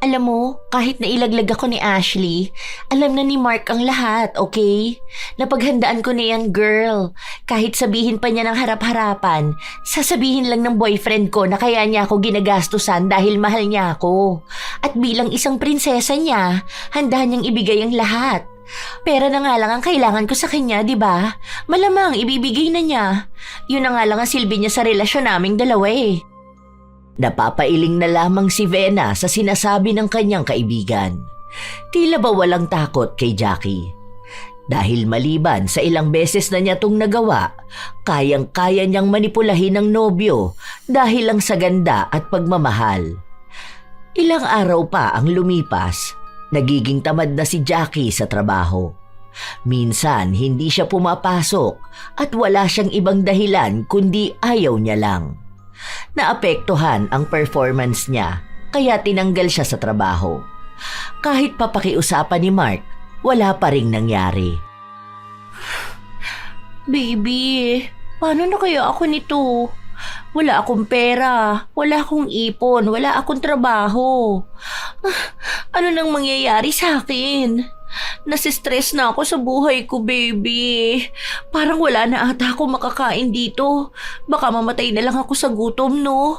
Alam mo, kahit nailaglag ako ni Ashley, alam na ni Mark ang lahat, okay? Napaghandaan ko na yan, girl. Kahit sabihin pa niya ng harap-harapan, sasabihin lang ng boyfriend ko na kaya niya ako ginagastusan dahil mahal niya ako. At bilang isang prinsesa niya, handa niyang ibigay ang lahat. Pera na nga lang ang kailangan ko sa kanya, di ba? Malamang ibibigay na niya. Yun na nga lang ang silbi niya sa relasyon naming dalawa eh. Napapailing na lamang si Vena sa sinasabi ng kanyang kaibigan. Tila ba walang takot kay Jackie? Dahil maliban sa ilang beses na niya itong nagawa, kayang-kaya niyang manipulahin ng nobyo dahil lang sa ganda at pagmamahal. Ilang araw pa ang lumipas, nagiging tamad na si Jackie sa trabaho. Minsan hindi siya pumapasok at wala siyang ibang dahilan kundi ayaw niya lang. Naapektuhan ang performance niya kaya tinanggal siya sa trabaho. Kahit papakiusapan ni Mark, wala pa ring nangyari. Baby, paano na kaya ako nito? Wala akong pera, wala akong ipon, wala akong trabaho. Ano nang mangyayari sa akin? Nasistress na ako sa buhay ko, baby. Parang wala na ata ako makakain dito. Baka mamatay na lang ako sa gutom, no?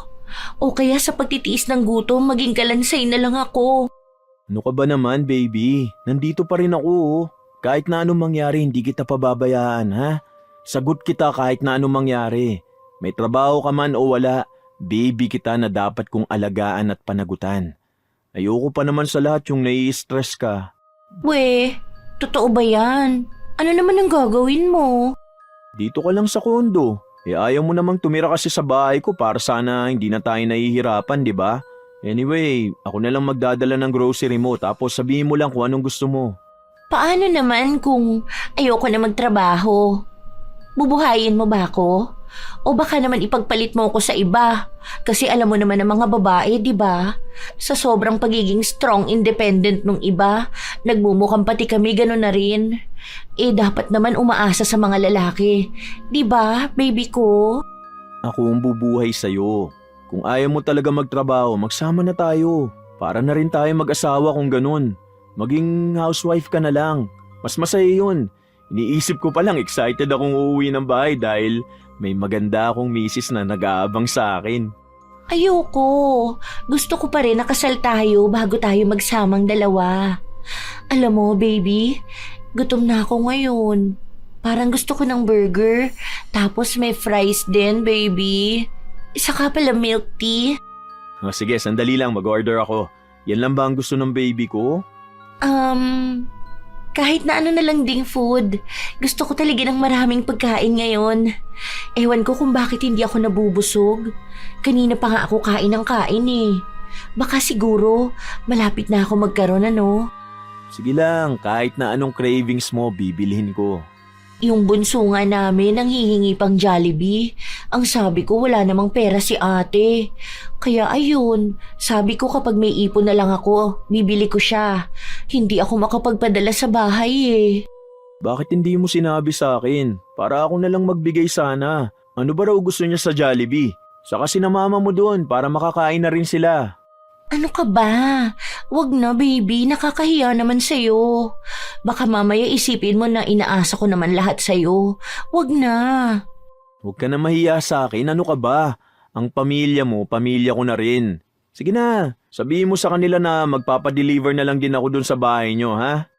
O kaya sa pagtitiis ng gutom, maging kalansay na lang ako. Ano ka ba naman, baby? Nandito pa rin ako, oh. Kahit na anong mangyari, hindi kita pababayaan, ha? Sagot kita kahit na anong mangyari. May trabaho ka man o wala, baby kita na dapat kong alagaan at panagutan. Ayoko pa naman sa lahat yung nai-stress ka. We, totoo ba yan? Ano naman ang gagawin mo? Dito ka lang sa kondo. Ayaw mo namang tumira kasi sa bahay ko para sana hindi na tayo nahihirapan, di ba? Anyway, ako na lang magdadala ng grocery mo tapos sabihin mo lang kung anong gusto mo. Paano naman kung ayoko na magtrabaho? Bubuhayin mo ba ako? O baka naman ipagpalit mo ako sa iba? Kasi alam mo naman ang mga babae, di ba? Sa sobrang pagiging strong, independent nung iba, nagmumukhang pati kami gano'n na rin. Dapat naman umaasa sa mga lalaki. Di ba, baby ko? Ako ang bubuhay sa'yo. Kung ayaw mo talaga magtrabaho, magsama na tayo. Para na rin tayo mag-asawa kung ganun. Maging housewife ka na lang. Mas masaya yun. Iniisip ko palang excited akong uuwi ng bahay dahil may maganda akong misis na nag-aabang sa akin. Ayoko. Gusto ko pa rin nakasal tayo bago tayo magsamang dalawa. Alam mo, baby, gutom na ako ngayon. Parang gusto ko ng burger. Tapos may fries din, baby. Isa ka pala milk tea. Sige, sandali lang, mag-order ako. Yan lang ba ang gusto ng baby ko? Kahit na ano na lang ding food. Gusto ko talaga ng maraming pagkain ngayon. Ewan ko kung bakit hindi ako nabubusog. Kanina pa nga ako kain ng kain eh. Baka siguro malapit na ako magkaroon ano. Sige lang, kahit na anong cravings mo, bibilhin ko. Yung bunso nga namin ang hihingi pang Jollibee. Ang sabi ko wala namang pera si ate. Kaya ayun, sabi ko kapag may ipon na lang ako, bibili ko siya. Hindi ako makapagpadala sa bahay eh. Bakit hindi mo sinabi sa akin? Para ako na lang magbigay sana. Ano ba raw gusto niya sa Jollibee? Saka sinamama mo doon para makakain na rin sila. Ano ka ba? Wag na baby, nakakahiya naman sa'yo. Baka mamaya isipin mo na inaasa ko naman lahat sa'yo. Wag na. Huwag ka na mahiya sa akin, ano ka ba? Ang pamilya mo, pamilya ko na rin. Sige na, sabihin mo sa kanila na magpapadeliver na lang din ako dun sa bahay nyo, ha?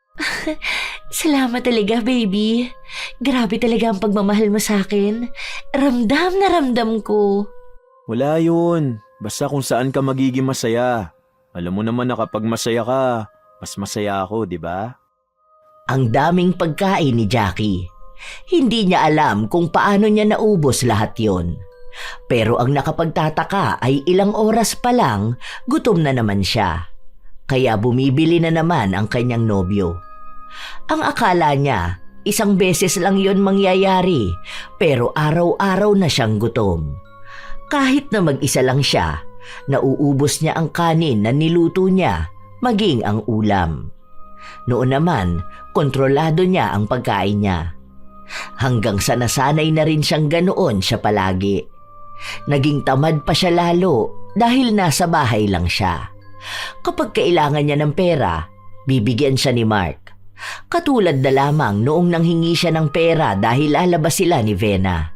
Salamat talaga baby. Grabe talaga ang pagmamahal mo sa akin. Ramdam na ramdam ko. Wala yun. Basta kung saan ka magiging masaya. Alam mo naman na kapag masaya ka, mas masaya ako, di ba? Ang daming pagkain ni Jackie. Hindi niya alam kung paano niya naubos lahat yon. Pero ang nakapagtataka ay ilang oras pa lang, gutom na naman siya. Kaya bumibili na naman ang kanyang nobyo. Ang akala niya, isang beses lang yon mangyayari, pero araw-araw na siyang gutom. Kahit na mag-isa lang siya, nauubos niya ang kanin na niluto niya, maging ang ulam. Noon naman, kontrolado niya ang pagkain niya. Hanggang sa nasanay na rin siyang ganoon siya palagi. Naging tamad pa siya lalo dahil nasa bahay lang siya. Kapag kailangan niya ng pera, bibigyan siya ni Mark. Katulad na lamang noong nanghingi siya ng pera dahil lalabas sila ni Vena.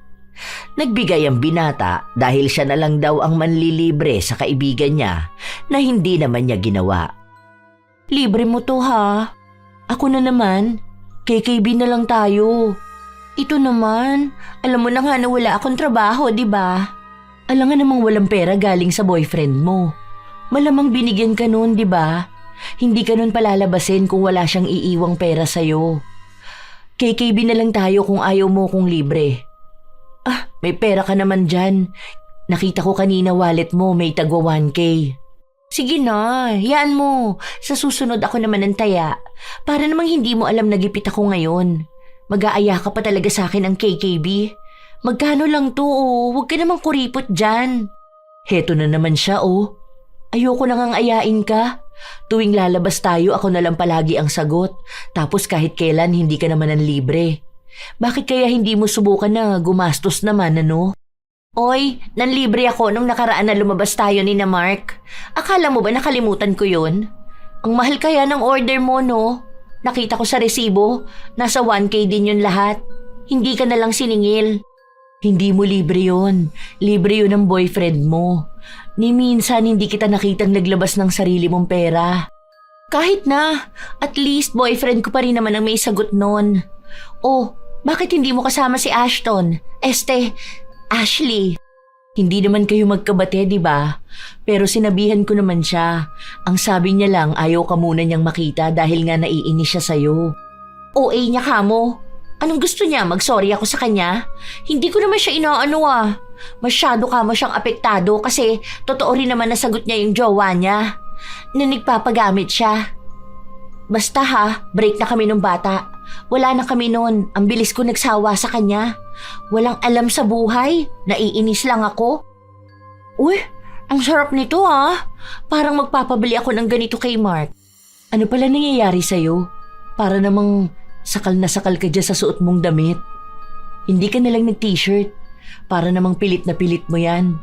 Nagbigay ang binata dahil siya na lang daw ang manlilibre sa kaibigan niya na hindi naman niya ginawa. Libre mo to ha? Ako na naman, KKB na lang tayo. Ito naman, alam mo na nga na wala akong trabaho, di ba? Alam nga namang walang pera galing sa boyfriend mo. Malamang binigyan ka nun, di ba? Hindi ka nun palalabasin kung wala siyang iiwang pera sa'yo. KKB na lang tayo kung ayaw mo kong libre. May pera ka naman dyan. Nakita ko kanina wallet mo may tagwa 1K. Sige na, yan mo. Sa susunod ako naman ng taya. Para namang hindi mo alam na gipit ako ngayon. Mag-aaya ka pa talaga sa akin ang KKB. Magkano lang to oh, huwag ka namang kuripot dyan. Heto na naman siya oh. Ayoko nang ayain ka. Tuwing lalabas tayo ako na lang palagi ang sagot. Tapos kahit kailan hindi ka naman ang libre. Bakit kaya hindi mo subukan na gumastos naman, ano? Oy, nanlibre ako nung nakaraan na lumabas tayo ni na Mark. Akala mo ba nakalimutan ko yun? Ang mahal kaya ng order mo, no? Nakita ko sa resibo, nasa 1K din yun lahat. Hindi ka na lang siningil. Hindi mo libre yun. Libre yun ng boyfriend mo. Ni minsan hindi kita nakitang naglabas ng sarili mong pera. Kahit na, at least boyfriend ko pa rin naman ang may sagot nun. Oh, bakit hindi mo kasama si Ashton? Ashley. Hindi naman kayo magkabate, di ba? Pero sinabihan ko naman siya. Ang sabi niya lang ayaw ka muna niyang makita dahil nga naiinis siya sa'yo. OA niya ka mo. Anong gusto niya? Mag-sorry ako sa kanya? Hindi ko naman siya inaano ah. Masyado ka mo siyang apektado kasi totoo rin naman nasagot niya yung jowa niya. Na nagpapagamit siya. Basta ha, break na kami nung bata. Wala na kami noon. Ang bilis ko nagsawa sa kanya. Walang alam sa buhay. Naiinis lang ako. Uy, ang sarap nito ha. Parang magpapabili ako ng ganito kay Mark. Ano pala nangyayari sa'yo? Para namang sakal na sakal ka dyan sa suot mong damit. Hindi ka nalang nag-t-shirt. Para namang pilit na pilit mo yan.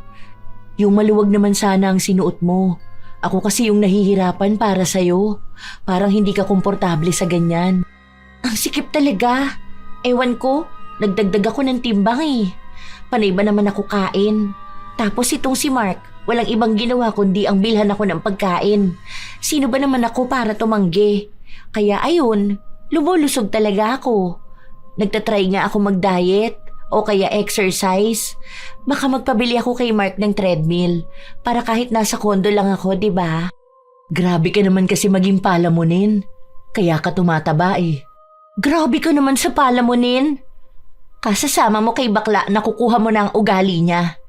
Yung maluwag naman sana ang sinuot mo. Ako kasi yung nahihirapan para sa'yo. Parang hindi ka komportable sa ganyan. Ang sikip talaga. Ewan ko, nagdagdag ako ng timbang eh. Panay ba naman ako kain? Tapos itong si Mark, walang ibang ginawa kundi ang bilhan ako ng pagkain. Sino ba naman ako para tumanggi? Kaya ayun, lumulusog talaga ako. Nagtatry nga ako mag-diet o kaya exercise. Baka magpabili ako kay Mark ng treadmill para kahit nasa kondo lang ako, di ba? Grabe ka naman kasi maging palamunin. Kaya ka tumataba eh. Grabe ka naman sa palamunin. Kasasama mo kay bakla na kukuha mo na ang ugali niya.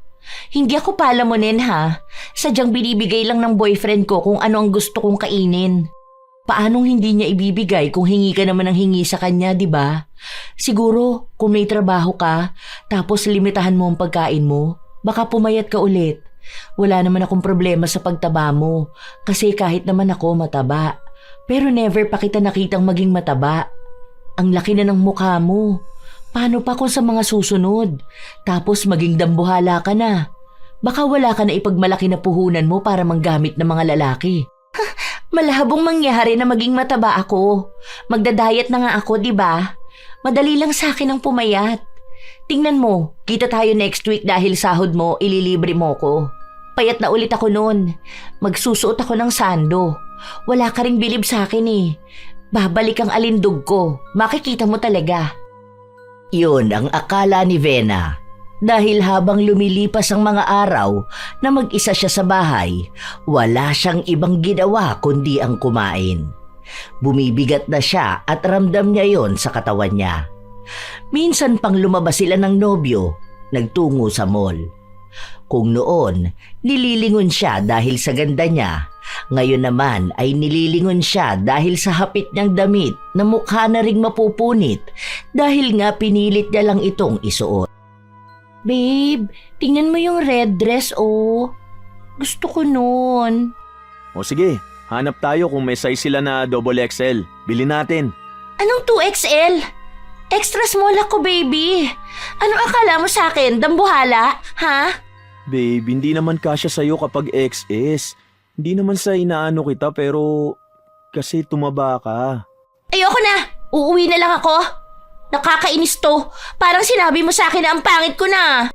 Hindi ako palamunin ha. Sadyang binibigay lang ng boyfriend ko kung ano ang gusto kong kainin. Paanong hindi niya ibibigay kung hingi ka naman ng hingi sa kanya, di ba? Siguro, kung may trabaho ka, tapos limitahan mo ang pagkain mo, baka pumayat ka ulit. Wala naman akong problema sa pagtaba mo, kasi kahit naman ako mataba. Pero never pa kita nakitang maging mataba. Ang laki na ng mukha mo. Paano pa kung sa mga susunod? Tapos maging dambuhala ka na. Baka wala ka na ipagmalaki na puhunan mo para manggamit ng mga lalaki. Malhabong mangyari na maging mataba ako. Magda-diet na nga ako, di ba? Madali lang sa akin ang pumayat. Tingnan mo, kita tayo next week dahil sahod mo, ililibre mo ko. Payat na ulit ako noon. Magsusuot ako ng sando. Wala ka ring bilib sa akin eh. Babalik ang alindog ko. Makikita mo talaga. Yun ang akala ni Vena. Dahil habang lumilipas ang mga araw na mag-isa siya sa bahay, wala siyang ibang ginawa kundi ang kumain. Bumibigat na siya at ramdam niya yon sa katawan niya. Minsan pang lumabas sila ng nobyo, nagtungo sa mall. Kung noon, nililingon siya dahil sa ganda niya, ngayon naman ay nililingon siya dahil sa hapit niyang damit na mukha na ring mapupunit dahil nga pinilit niya lang itong isuot. Babe, tingnan mo yung red dress oh. Gusto ko nun. O sige, hanap tayo kung may size sila na XXL. Bili natin. Anong 2XL? Extra small ako, baby. Ano akala mo sa akin? Dambuhala? Ha? Babe, hindi naman kasya sa'yo kapag XS. Hindi naman sa inaano kita pero kasi tumaba ka. Ayoko na. Uuwi na lang ako. Nakakainis to. Parang sinabi mo sa akin na ang pangit ko na.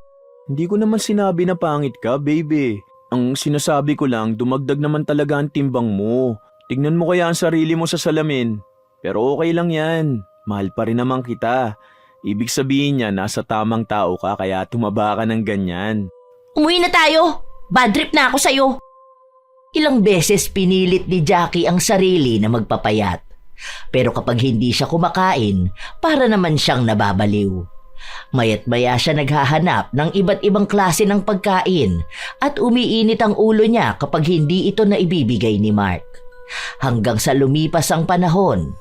Hindi ko naman sinabi na pangit ka, baby. Ang sinasabi ko lang, dumagdag naman talaga ang timbang mo. Tignan mo kaya ang sarili mo sa salamin. Pero okay lang yan. Mahal pa rin naman kita. Ibig sabihin niya, nasa tamang tao ka kaya tumaba ka ng ganyan. Umuwi na tayo. Bad trip na ako sa'yo. Ilang beses pinilit ni Jackie ang sarili na magpapayat. Pero kapag hindi siya kumakain, para naman siyang nababaliw. Mayat-maya siya naghahanap ng iba't ibang klase ng pagkain at umiinit ang ulo niya kapag hindi ito naibibigay ni Mark. Hanggang sa lumipas ang panahon,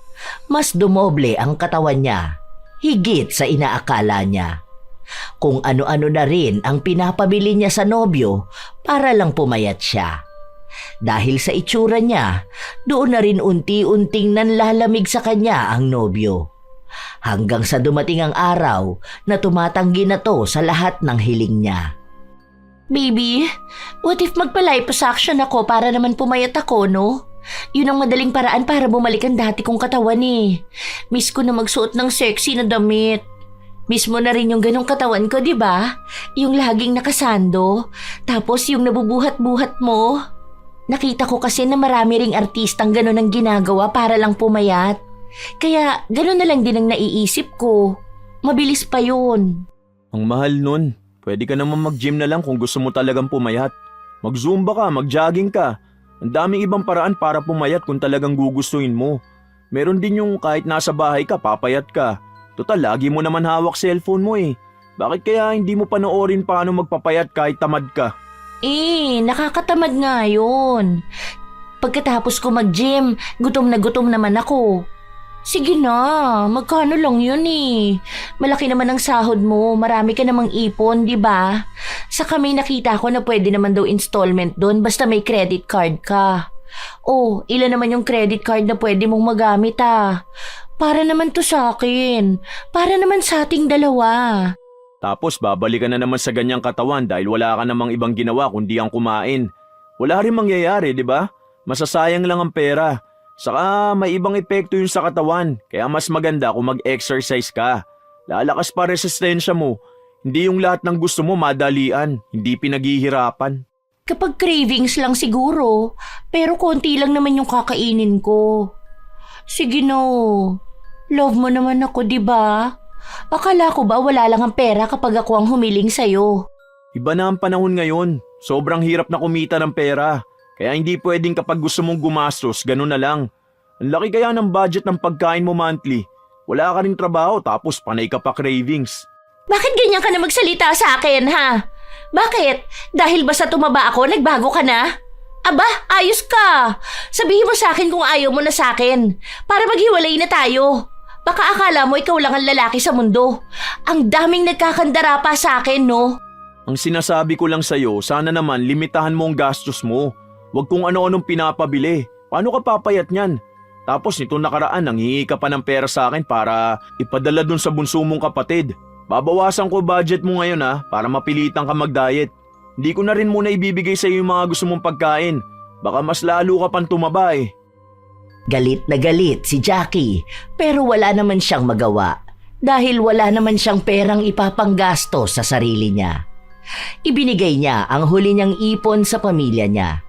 mas dumoble ang katawan niya, higit sa inaakala niya. Kung ano-ano na rin ang pinapabili niya sa nobyo para lang pumayat siya. Dahil sa itsura niya, doon na rin unti-unting nanlalamig sa kanya ang nobyo. Hanggang sa dumating ang araw na tumatanggi na to sa lahat ng hiling niya. Baby, what if magpa-liposuction ako para naman pumayat ako, no? Yun ang madaling paraan para bumalik ang dati kong katawan eh. Miss ko na magsuot ng sexy na damit. Miss mo na rin yung ganong katawan ko, di ba? Yung laging nakasando, tapos yung nabubuhat-buhat mo. Nakita ko kasi na marami ring artistang ganon ang ginagawa para lang pumayat. Kaya ganon na lang din ang naiisip ko. Mabilis pa yun. Ang mahal nun. Pwede ka naman mag-gym na lang kung gusto mo talagang pumayat. Mag-zumba ka, mag-jogging ka. Ang daming ibang paraan para pumayat kung talagang gugustuhin mo. Meron din yung kahit nasa bahay ka, papayat ka. Total, lagi mo naman hawak cellphone mo eh. Bakit kaya hindi mo panoorin paano magpapayat kahit tamad ka? Nakakatamad nga yun. Pagkatapos ko mag-gym, gutom naman ako. Sige na, magkano lang yun eh. Malaki naman ang sahod mo, marami ka namang ipon, di ba? Saka may nakita ko na pwede naman daw installment doon basta may credit card ka. Oh, ilan naman yung credit card na pwede mong magamit ah. Para naman to sa akin. Para naman sa ating dalawa. Tapos babalik ka na naman sa ganyang katawan dahil wala ka namang ibang ginawa kundi ang kumain. Wala rin mangyayari, di ba? Masasayang lang ang pera. Saka may ibang epekto yun sa katawan, kaya mas maganda kung mag-exercise ka. Lalakas pa resistensya mo. Hindi yung lahat ng gusto mo madalian, hindi pinaghihirapan. Kapag cravings lang siguro, pero konti lang naman yung kakainin ko. Sige no. Love mo naman ako, di ba? Akala ko ba wala lang ang pera kapag ako ang humiling sa'yo? Iba na ang panahon ngayon. Sobrang hirap na kumita ng pera. Kaya hindi pwedeng kapag gusto mong gumastos, ganun na lang. Ang laki kaya ng budget ng pagkain mo monthly. Wala ka rin trabaho tapos panay ka pa cravings. Bakit ganyan ka na magsalita sa akin, ha? Bakit? Dahil ba sa tumaba ako, nagbago ka na? Aba, ayos ka. Sabihin mo sa akin kung ayaw mo na sa akin. Para maghiwalay na tayo. Baka akala mo ikaw lang ang lalaki sa mundo. Ang daming nagkakandara pa sa akin, no? Ang sinasabi ko lang sa'yo, sana naman limitahan mo ang gastos mo. Huwag kung ano-anong pinapabili. Paano ka papayat niyan? Tapos nito nakaraan, nanghihingi ka pa ng pera sa akin para ipadala dun sa bunso mong kapatid. Babawasan ko budget mo ngayon para mapilitan ka mag-diet. Hindi ko na rin muna ibibigay sa iyo yung mga gusto mong pagkain. Baka mas lalo ka pang tumaba eh. Galit na galit si Jackie pero wala naman siyang magawa dahil wala naman siyang perang ipapanggasto sa sarili niya. Ibinigay niya ang huli niyang ipon sa pamilya niya.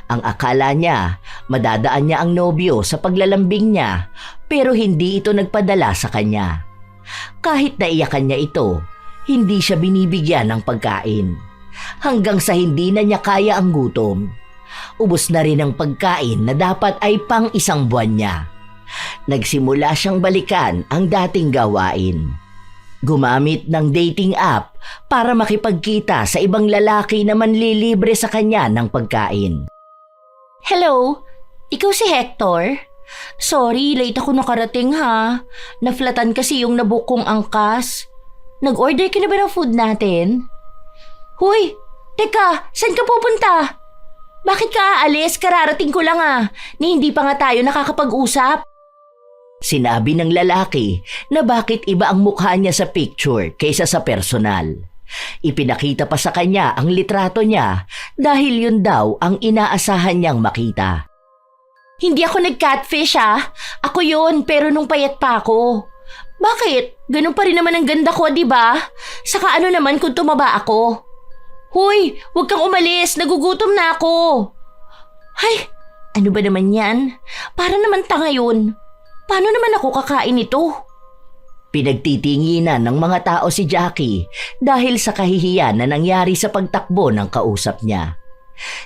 Ang akala niya, madadaan niya ang nobyo sa paglalambing niya pero hindi ito nagpadala sa kanya. Kahit naiyakan niya ito, hindi siya binibigyan ng pagkain. Hanggang sa hindi na niya kaya ang gutom. Ubos na rin ang pagkain na dapat ay pang isang buwan niya. Nagsimula siyang balikan ang dating gawain. Gumamit ng dating app para makipagkita sa ibang lalaki na manlilibre sa kanya ng pagkain. Hello? Ikaw si Hector? Sorry, late ako nakarating ha. Naflatan kasi yung nabook kong angkas. Nag-order ka na ba ng food natin? Hoy! Teka, saan ka pupunta? Bakit ka aalis? Kararating ko lang ni hindi pa nga tayo nakakapag-usap. Sinabi ng lalaki na bakit iba ang mukha niya sa picture kaysa sa personal. Ipinakita pa sa kanya ang litrato niya dahil yun daw ang inaasahan niyang makita. Hindi ako nag-catfish Ako yun, pero nung payat pa ako. Bakit? Ganun pa rin naman ang ganda ko, di ba? Saka ano naman kung tumaba ako? Hoy, huwag kang umalis. Nagugutom na ako. Ay, ano ba naman yan? Para naman tanga yun. Paano naman ako kakain ito? Pinagtitinginan ng mga tao si Jackie dahil sa kahihiyan na nangyari sa pagtakbo ng kausap niya.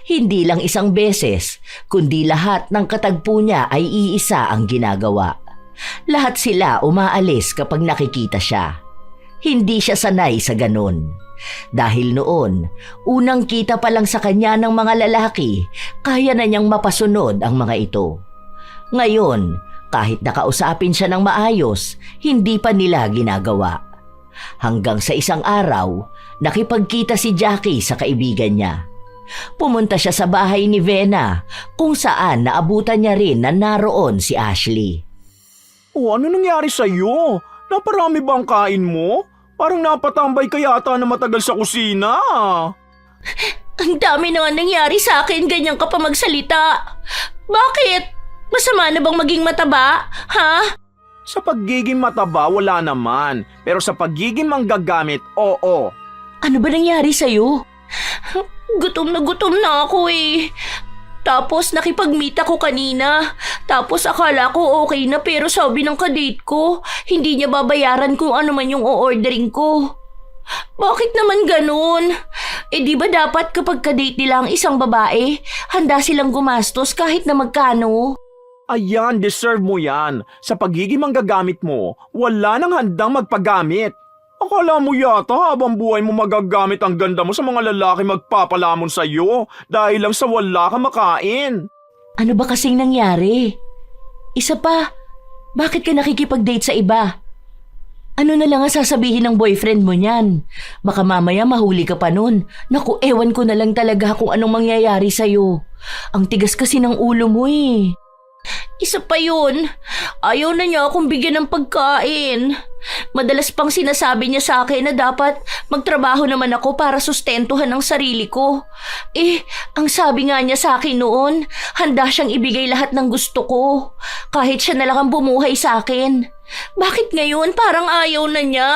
Hindi lang isang beses, kundi lahat ng katagpo niya ay iisa ang ginagawa. Lahat sila umaalis kapag nakikita siya. Hindi siya sanay sa ganun. Dahil noon, unang kita pa lang sa kanya ng mga lalaki, kaya na niyang mapasunod ang mga ito. Ngayon, kahit nakausapin siya ng maayos, hindi pa nila ginagawa. Hanggang sa isang araw, nakipagkita si Jackie sa kaibigan niya. Pumunta siya sa bahay ni Vena, kung saan naabutan niya rin na naroon si Ashley. Oh, ano nangyari sa'yo? Naparami ba ang kain mo? Parang napatambay ka yata na matagal sa kusina. Ang dami na nga nangyari sa akin, ganyan ka pa magsalita. Bakit? Masama na bang maging mataba? Ha? Sa pagiging mataba, wala naman. Pero sa pagiging manggagamit, oo. Ano ba nangyari sa'yo? Gutom na ako eh. Tapos nakipag-meet ako kanina. Tapos akala ko okay na pero sabi ng kadate ko, hindi niya babayaran kung ano man yung o-ordering ko. Bakit naman ganun? Eh di ba dapat kapag kadate nila ang isang babae, handa silang gumastos kahit na magkano? Ayan, deserve mo yan. Sa pagiging manggagamit mo, wala nang handang magpagamit. Akala mo yata habang buhay mo magagamit ang ganda mo sa mga lalaki magpapalamon sa'yo dahil lang sa wala kang makain. Ano ba kasing nangyari? Isa pa, bakit ka nakikipag-date sa iba? Ano na lang ang sasabihin ng boyfriend mo niyan? Baka mamaya mahuli ka pa nun. Naku, ewan ko na lang talaga kung anong mangyayari sa'yo. Ang tigas kasi ng ulo mo eh. Isa pa yun, ayaw na niya akong bigyan ng pagkain. Madalas pang sinasabi niya sa akin na dapat magtrabaho naman ako para sustentuhan ang sarili ko. Eh, ang sabi nga niya sa akin noon, handa siyang ibigay lahat ng gusto ko. Kahit siya na lang ang bumuhay sa akin. Bakit ngayon parang ayaw na niya?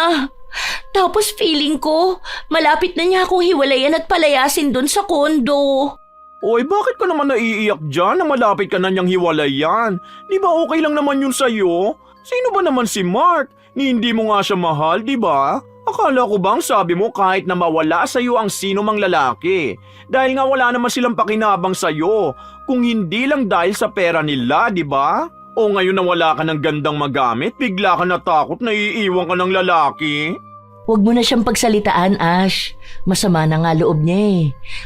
Tapos feeling ko, malapit na niya akong hiwalayan at palayasin dun sa kondo. Oy, bakit ka naman naiiyak dyan na malapit ka na niyang hiwalayan? Di ba okay lang naman yun sa'yo? Sino ba naman si Mark? Ni hindi mo nga siya mahal, di ba? Akala ko bang sabi mo kahit na mawala sa'yo ang sino mang lalaki? Dahil nga wala naman silang pakinabang sa'yo. Kung hindi lang dahil sa pera nila, di ba? O ngayon na wala ka ng gandang magamit, bigla ka natakot na iiwan ka ng lalaki? Huwag mo na siyang pagsalitaan, Ash. Masama na nga loob niya eh.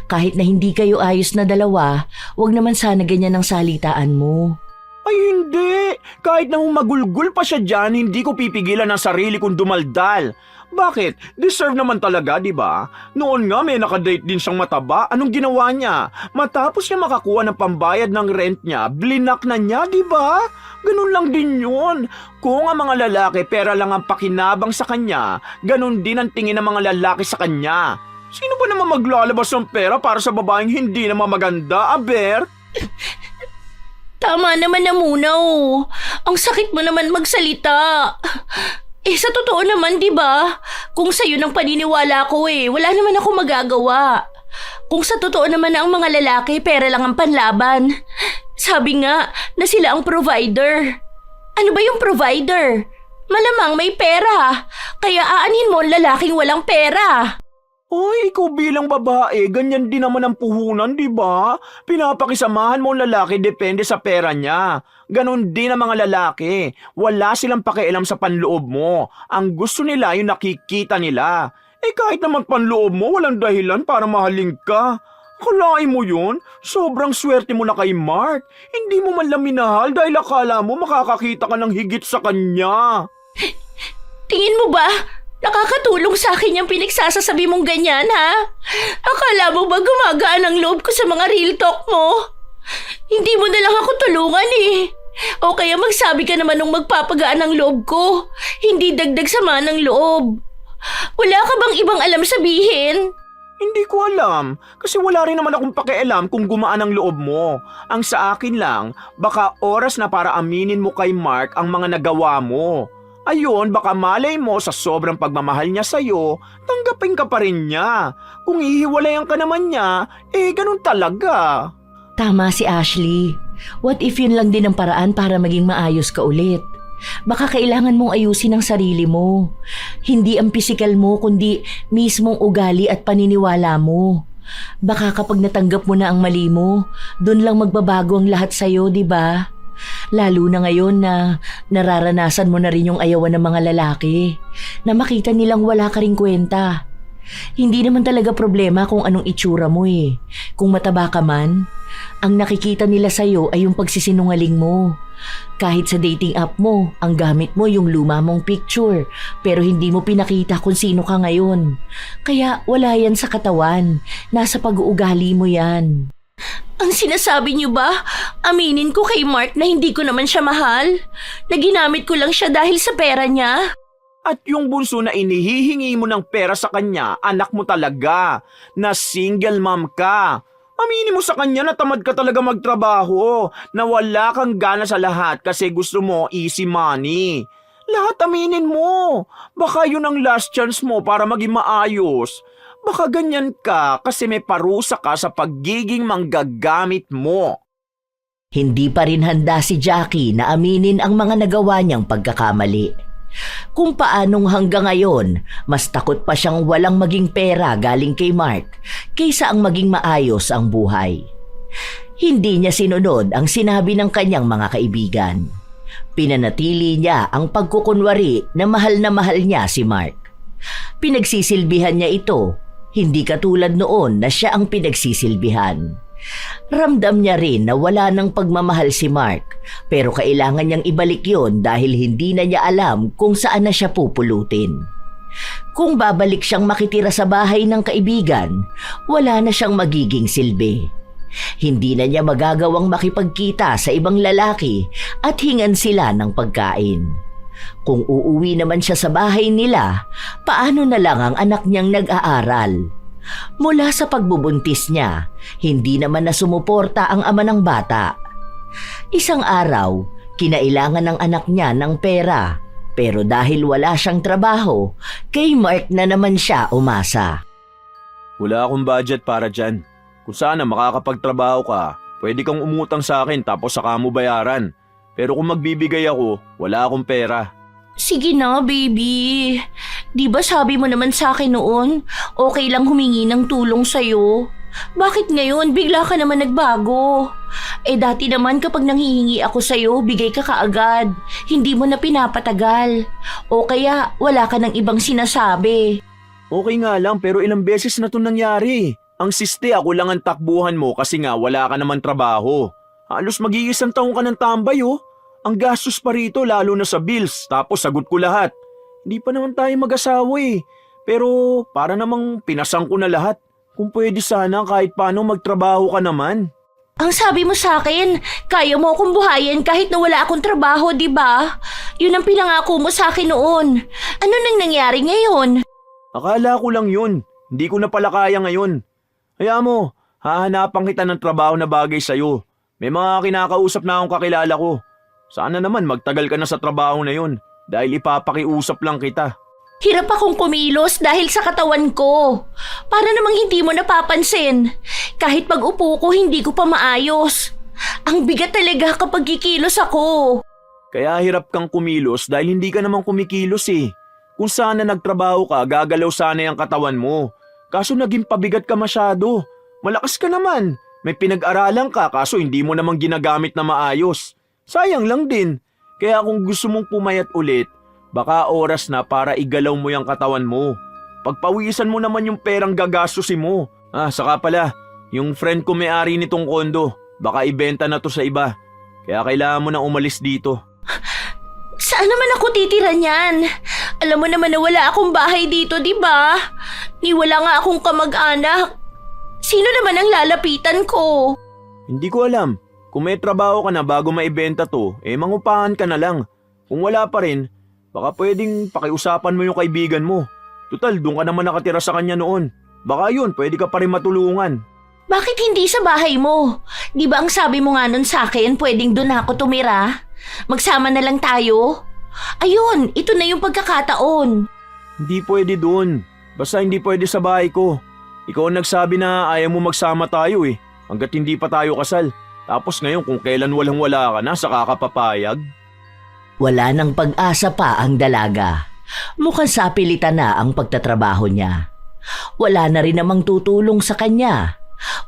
Kahit na hindi kayo ayos na dalawa, huwag naman sana ganyan ang salitaan mo. Ay hindi! Kahit na magulgul pa siya dyan, hindi ko pipigilan ang sarili kong dumaldal. Bakit? Deserve naman talaga, di ba? Noon nga may nakadate din siyang mataba. Anong ginawa niya? Matapos niya makakuha ng pambayad ng rent niya, blinak na niya, di ba? Ganun lang din yun. Kung ang mga lalaki pera lang ang pakinabang sa kanya, ganun din ang tingin ng mga lalaki sa kanya. Sino ba naman maglalabas ng pera para sa babaeng hindi naman maganda, Aber? Tama naman na muna oh. Ang sakit mo naman magsalita. Eh sa totoo naman, di ba? Kung sa'yo nang paniniwala ko eh, wala naman ako magagawa. Kung sa totoo naman na ang mga lalaki, pera lang ang panlaban. Sabi nga na sila ang provider. Ano ba yung provider? Malamang may pera. Kaya aanhin mo ang lalaking walang pera. Ay, ikaw bilang babae, ganyan din naman ang puhunan, di ba? Pinapakisamahan mo ang lalaki depende sa pera niya. Ganon din ang mga lalaki. Wala silang pakialam sa panloob mo. Ang gusto nila yung nakikita nila. Eh kahit naman panloob mo, walang dahilan para mahalin ka. Kalain mo yun? Sobrang swerte mo na kay Mark. Hindi mo man lang minahal dahil akala mo makakakita ka ng higit sa kanya. Tingin mo ba? Nakakatulong sa akin yung pinagsasasabi mong ganyan, ha? Akala mo ba gumagaan ang loob ko sa mga real talk mo? Hindi mo na lang ako tulungan eh. O kaya magsabi ka naman nung magpapagaan ang loob ko. Hindi dagdag sama ng loob. Wala ka bang ibang alam sabihin? Hindi ko alam, kasi wala rin naman akong pakialam kung gumaan ang loob mo. Ang sa akin lang, baka oras na para aminin mo kay Mark ang mga nagawa mo. Ayun, baka malay mo sa sobrang pagmamahal niya sa'yo, tanggapin ka pa rin niya. Kung ihiwalayan ka naman niya, eh ganun talaga. Tama si Ashley. What if yun lang din ang paraan para maging maayos ka ulit? Baka kailangan mong ayusin ang sarili mo. Hindi ang pisikal mo kundi mismong ugali at paniniwala mo. Baka kapag natanggap mo na ang mali mo, dun lang magbabago ang lahat sa'yo, di ba? Lalo na ngayon na nararanasan mo na rin yung ayawan ng mga lalaki, na makita nilang wala ka ring kwenta. Hindi naman talaga problema kung anong itsura mo eh. Kung mataba ka man, ang nakikita nila sa'yo ay yung pagsisinungaling mo. Kahit sa dating app mo, ang gamit mo yung luma mong picture, pero hindi mo pinakita kung sino ka ngayon. Kaya wala yan sa katawan, nasa pag-uugali mo yan. Ang sinasabi niyo ba? Aminin ko kay Mark na hindi ko naman siya mahal? Na ginamit ko lang siya dahil sa pera niya? At yung bunso na inihihingi mo ng pera sa kanya, anak mo talaga, na single mom ka. Aminin mo sa kanya na tamad ka talaga magtrabaho, na wala kang gana sa lahat kasi gusto mo easy money. Lahat aminin mo. Baka yun ang last chance mo para maging maayos. Baka ganyan ka kasi may parusa ka sa pagiging manggagamit mo. Hindi pa rin handa si Jackie na aminin ang mga nagawa niyang pagkakamali. Kung paanong hanggang ngayon, mas takot pa siyang walang maging pera galing kay Mark kaysa ang maging maayos ang buhay. Hindi niya sinunod ang sinabi ng kanyang mga kaibigan. Pinanatili niya ang pagkukunwari na mahal niya si Mark. Pinagsisilbihan niya ito, hindi katulad noon na siya ang pinagsisilbihan. Ramdam niya rin na wala ng pagmamahal si Mark, pero kailangan niyang ibalik yon dahil hindi na niya alam kung saan na siya pupulutin. Kung babalik siyang makitira sa bahay ng kaibigan, wala na siyang magiging silbi. Hindi na niya magagawang makipagkita sa ibang lalaki at hingan sila ng pagkain. Kung uuwi naman siya sa bahay nila, paano na lang ang anak niyang nag-aaral? Mula sa pagbubuntis niya, hindi naman na sumuporta ang ama ng bata. Isang araw, kinailangan ng anak niya ng pera, pero dahil wala siyang trabaho, kay Mark na naman siya umasa. Wala akong budget para dyan. Kung sana makakapagtrabaho ka, pwede kang umutang sa akin tapos saka mo bayaran. Pero kung magbibigay ako, wala akong pera. Sige na, baby. Di ba sabi mo naman sa akin noon, okay lang humingi ng tulong sa'yo? Bakit ngayon bigla ka naman nagbago? Dati naman kapag nanghihingi ako sa'yo, bigay ka kaagad. Hindi mo na pinapatagal. O kaya wala ka ng ibang sinasabi. Okay nga lang pero ilang beses na ito nangyari. Ang siste ako lang ang takbuhan mo kasi nga wala ka naman trabaho. Halos mag-iisang taong ka ng tambay oh. Ang gastos pa rito lalo na sa bills, tapos sagot ko lahat. Hindi pa naman tayo mag-asawa eh. Pero para namang pinasang ko na lahat. Kung pwede sana kahit paano magtrabaho ka naman. Ang sabi mo sa akin, kaya mo akong buhayin kahit na wala akong trabaho, di ba? Yun ang pinangako mo sa akin noon. Ano nang nangyari ngayon? Akala ko lang yun. Hindi ko na pala kaya ngayon. Hayaan mo, hahanapan kita ng trabaho na bagay sa'yo. May mga kinakausap na akong kakilala ko. Sana naman magtagal ka na sa trabaho na yun dahil ipapakiusap lang kita. Hirap akong kumilos dahil sa katawan ko. Para namang hindi mo napapansin. Kahit pag-upo ko, hindi ko pa maayos. Ang bigat talaga kapag kikilos ako. Kaya hirap kang kumilos dahil hindi ka naman kumikilos eh. Kung sana nagtrabaho ka, gagalaw sana yung katawan mo. Kaso naging pabigat ka masyado. Malakas ka naman. May pinag-aralan ka kaso hindi mo namang ginagamit na maayos. Sayang lang din. Kaya kung gusto mong pumayat ulit, baka oras na para igalaw mo yung katawan mo. Pagpawisan mo naman yung perang gagastusin mo. Saka pala, yung friend ko may-ari nitong kondo, baka ibenta na to sa iba. Kaya kailangan mo na umalis dito. Saan naman ako titira niyan? Alam mo naman na wala akong bahay dito, di ba? Ni wala nga akong kamag-anak. Sino naman ang lalapitan ko? Hindi ko alam. Kung may trabaho ka na bago maibenta to, mangupahan ka na lang. Kung wala pa rin, baka pwedeng pakiusapan mo yung kaibigan mo. Tutal, doon ka naman nakatira sa kanya noon. Baka yun, pwede ka pa rin matulungan. Bakit hindi sa bahay mo? Di ba ang sabi mo nga nun sa akin, pwedeng doon ako tumira? Magsama na lang tayo? Ayun, ito na yung pagkakataon. Hindi pwede doon. Basta hindi pwede sa bahay ko. Ikaw ang nagsabi na ayaw mo magsama tayo eh. Hanggat hindi pa tayo kasal. Tapos ngayon kung kailan walang-wala ka na, saka ka papayag. Wala nang pag-asa pa ang dalaga. Mukhang sapilitan na ang pagtatrabaho niya. Wala na rin namang tutulong sa kanya.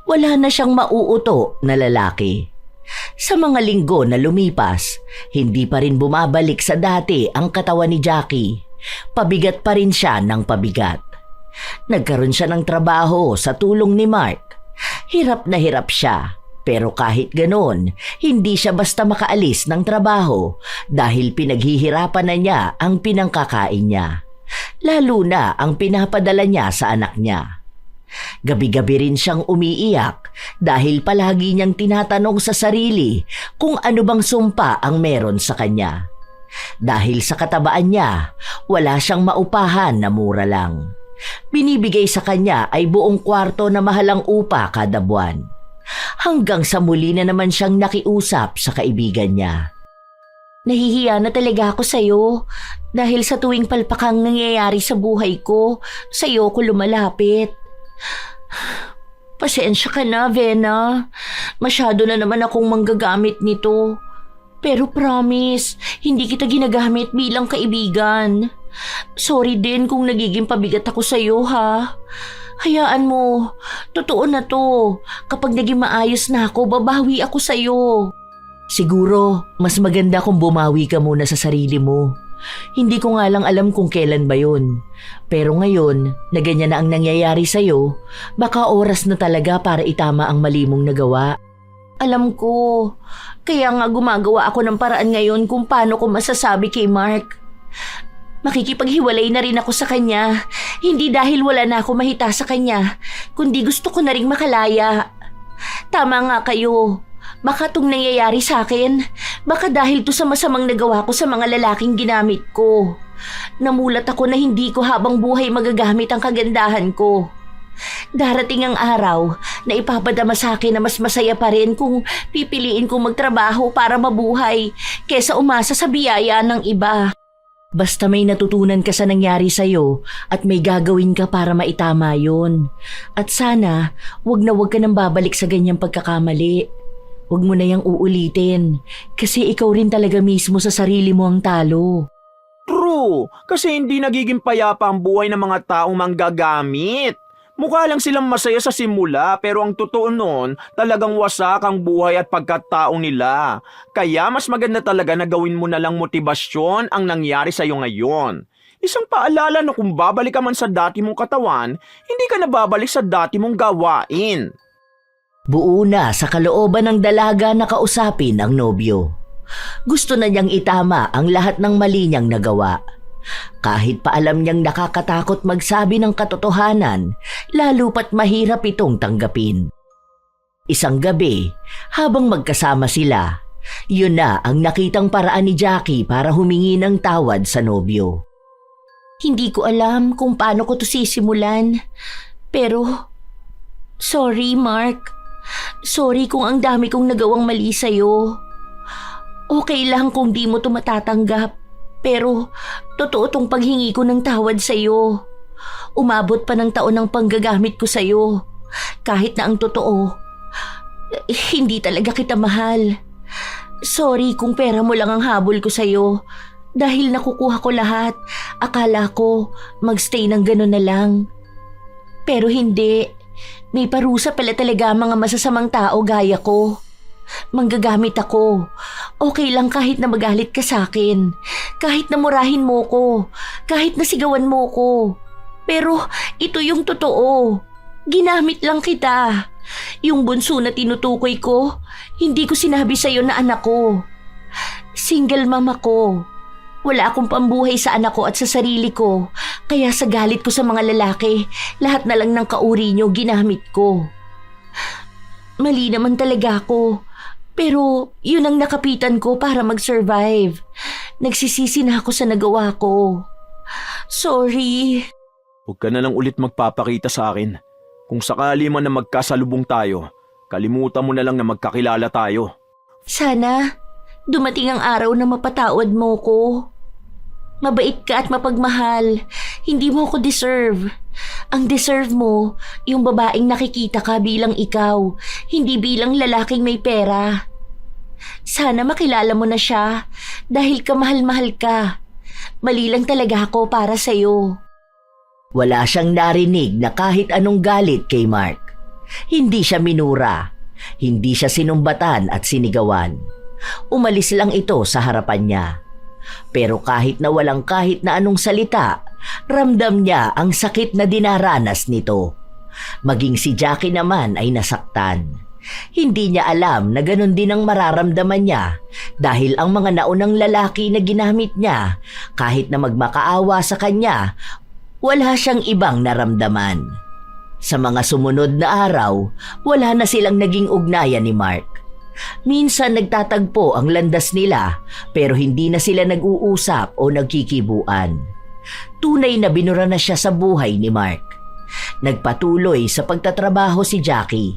Wala na siyang mauuto na lalaki. Sa mga linggo na lumipas, hindi pa rin bumabalik sa dati ang katawan ni Jackie. Pabigat pa rin siya ng pabigat. Nagkaroon siya ng trabaho sa tulong ni Mark. Hirap na hirap siya. Pero kahit ganon, hindi siya basta makaalis ng trabaho dahil pinaghihirapan na niya ang pinangkakain niya. Lalo na ang pinapadala niya sa anak niya. Gabi-gabi rin siyang umiiyak dahil palagi niyang tinatanong sa sarili kung ano bang sumpa ang meron sa kanya. Dahil sa katabaan niya, wala siyang maupahan na mura lang. Binibigay sa kanya ay buong kwarto na mahalang upa kada buwan. hanggang sa muli na naman siyang nakiusap sa kaibigan niya. Nahihiya na talaga ako sa'yo dahil sa tuwing palpakang nangyayari sa buhay ko, sa'yo ko lumalapit. Pasensya ka na, Vena. Masyado na naman akong manggagamit nito. Pero promise, hindi kita ginagamit bilang kaibigan. Sorry din kung nagiging pabigat ako sa'yo, ha? Hayaan mo, totoo na to. Kapag naging maayos na ako, babawi ako sa'yo. Siguro, mas maganda kung bumawi ka muna sa sarili mo. Hindi ko nga lang alam kung kailan ba yun. Pero ngayon, na ganyan na ang nangyayari sa'yo, baka oras na talaga para itama ang mali mong nagawa. Alam ko, kaya nga gumagawa ako ng paraan ngayon kung paano ko masasabi kay Mark. Makikipaghiwalay na rin ako sa kanya. Hindi dahil wala na ako mahita sa kanya, kundi gusto ko na ring makalaya. Tama nga kayo. Baka itong nangyayari sa akin, baka dahil to sa masamang nagawa ko sa mga lalaking ginamit ko. Namulat ako na hindi ko habang buhay magagamit ang kagandahan ko. Darating ang araw na ipapadama sa akin na mas masaya pa rin kung pipiliin kong magtrabaho para mabuhay kesa umasa sa biyaya ng iba. Basta may natutunan ka sa nangyari sa'yo at may gagawin ka para maitama yun. At sana, wag ka nang babalik sa ganyang pagkakamali. Huwag mo na yang uulitin kasi ikaw rin talaga mismo sa sarili mo ang talo. True, kasi hindi nagiging payapa ang buhay ng mga taong manggagamit. Mukha lang silang masaya sa simula pero ang totoo nun, talagang wasak ang buhay at pagkatao nila. Kaya mas maganda talaga na gawin mo na lang motibasyon ang nangyari sa'yo ngayon. Isang paalala na kung babalik ka man sa dati mong katawan, hindi ka na babalik sa dati mong gawain. Buo na sa kalooban ng dalaga na kausapin ang nobyo. Gusto na niyang itama ang lahat ng mali niyang nagawa. Kahit pa alam niyang nakakatakot magsabi ng katotohanan, lalo pat mahirap itong tanggapin. Isang gabi, habang magkasama sila, yun na ang nakitang paraan ni Jackie para humingi ng tawad sa nobyo. Hindi ko alam kung paano ko to sisimulan. Pero, sorry Mark. Sorry kung ang dami kong nagawang mali sa'yo. Okay lang kung di mo to matatanggap. Pero, totoo tong paghingi ko ng tawad sa'yo. Umabot pa ng taon ang panggagamit ko sa'yo. Kahit na ang totoo, hindi talaga kita mahal. Sorry kung pera mo lang ang habol ko sa'yo. Dahil nakukuha ko lahat, akala ko magstay ng gano'n na lang. Pero hindi. May parusa pala talaga mga masasamang tao gaya ko. Manggagamit ako. Okay lang kahit na magalit ka sa akin. Kahit na murahin mo ko. Kahit na sigawan mo ko. Pero ito yung totoo. Ginamit lang kita. Yung bunso na tinutukoy ko, hindi ko sinabi sa'yo na anak ko. Single mama ko. Wala akong pambuhay sa anak ko at sa sarili ko. Kaya sa galit ko sa mga lalaki, lahat na lang ng kauri nyo ginamit ko. Mali naman talaga ako. Pero yun ang nakapitan ko para mag-survive. Nagsisisi na ako sa nagawa ko. Sorry. Huwag ka na lang ulit magpapakita sa akin. Kung sakali man na magkasalubong tayo, kalimutan mo na lang na magkakilala tayo. Sana dumating ang araw na mapatawad mo ko. Mabait ka at mapagmahal. Hindi mo ko deserve. Ang deserve mo, yung babaeng nakikita ka bilang ikaw, hindi bilang lalaking may pera. Sana makilala mo na siya dahil kamahal-mahal ka. Mali lang talaga ako para sa'yo. Wala siyang narinig na kahit anong galit kay Mark. Hindi siya minura. Hindi siya sinumbatan at sinigawan. Umalis lang ito sa harapan niya. Pero kahit na walang kahit na anong salita, ramdam niya ang sakit na dinaranas nito. Maging si Jackie naman ay nasaktan. Hindi niya alam na ganun din ang mararamdaman niya dahil ang mga naunang lalaki na ginamit niya, kahit na magmakaawa sa kanya, wala siyang ibang naramdaman. Sa mga sumunod na araw, wala na silang naging ugnayan ni Mark. Minsan nagtatagpo ang landas nila pero hindi na sila nag-uusap o nagkikibuan. Tunay na binura na siya sa buhay ni Mark. Nagpatuloy sa pagtatrabaho si Jackie.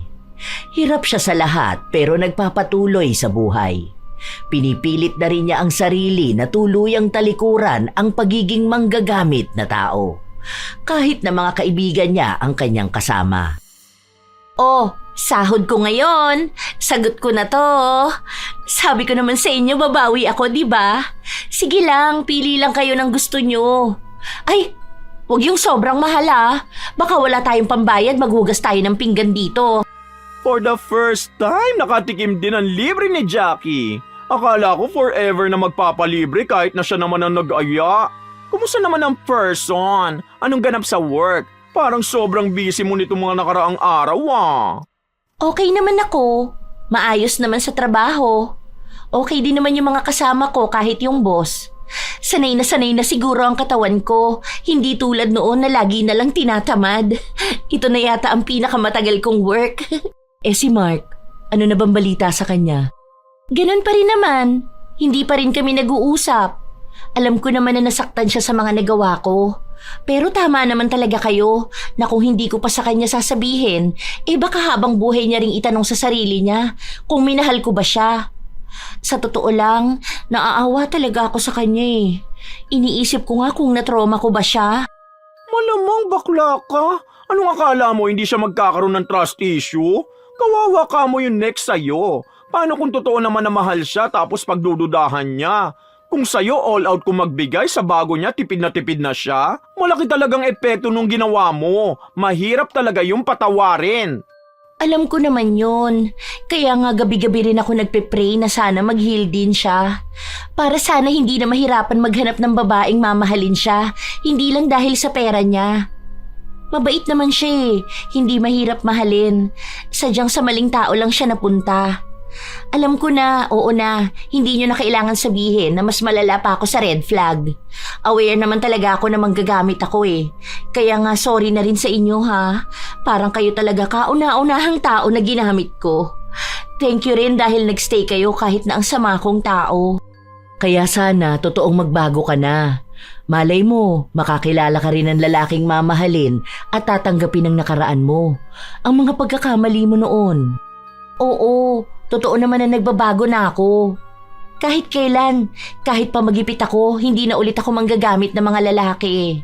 Hirap siya sa lahat pero nagpapatuloy sa buhay. Pinipilit na rin niya ang sarili na tuluyang talikuran ang pagiging manggagamit na tao. Kahit na mga kaibigan niya ang kanyang kasama. Oh, sahod ko ngayon. Sagot ko na to. Sabi ko naman sa inyo, babawi ako, di ba? Sige lang, pili lang kayo ng gusto nyo. Ay, huwag yung sobrang mahal ah. Baka wala tayong pambayad, maghugas tayo ng pinggan dito. For the first time, nakatikim din ang libre ni Jackie. Akala ko forever na magpapalibre kahit na siya naman ang nag-aya. Kumusta naman ang person? Anong ganap sa work? Parang sobrang busy mo nito mga nakaraang araw ah. Okay naman ako. Maayos naman sa trabaho. Okay din naman yung mga kasama ko kahit yung boss. Sanay na siguro ang katawan ko. Hindi tulad noon na lagi na lang tinatamad. Ito na yata ang pinakamatagal kong work. Si Mark, ano na bang balita sa kanya? Ganon pa rin naman. Hindi pa rin kami nag-uusap. Alam ko naman na nasaktan siya sa mga nagawa ko. Pero tama naman talaga kayo na kung hindi ko pa sa kanya sasabihin, baka habang buhay niya ring itanong sa sarili niya kung minahal ko ba siya. Sa totoo lang, naaawa talaga ako sa kanya eh. Iniisip ko nga kung natroma ko ba siya. Malamang bakla ka. Anong akala mo hindi siya magkakaroon ng trust issue? Kawawa ka mo yung next sa'yo. Paano kung totoo naman na mahal siya tapos pagdududahan niya? Kung sa'yo all out kung magbigay sa bago niya tipid na siya, malaki talagang epekto nung ginawa mo. Mahirap talaga yung patawarin. Alam ko naman yun. Kaya nga gabi-gabi rin ako nagpe-pray na sana mag-heal din siya. Para sana hindi na mahirapan maghanap ng babaeng mamahalin siya, hindi lang dahil sa pera niya. Mabait naman siya eh, hindi mahirap mahalin. Sadyang sa maling tao lang siya napunta. Alam ko na, oo na, hindi nyo na kailangan sabihin na mas malala pa ako sa red flag. Aware naman talaga ako na manggagamit ako eh. Kaya nga sorry na rin sa inyo ha. Parang kayo talaga kauna-unahang tao na ginamit ko. Thank you rin dahil nagstay kayo kahit na ang sama kong tao. Kaya sana totoong magbago ka na. Malay mo, makakilala ka rin ng lalaking mamahalin at tatanggapin ang nakaraan mo. Ang mga pagkakamali mo noon. Oo, totoo naman na nagbabago na ako. Kahit kailan, kahit pa magipit ako, hindi na ulit ako manggagamit ng mga lalaki.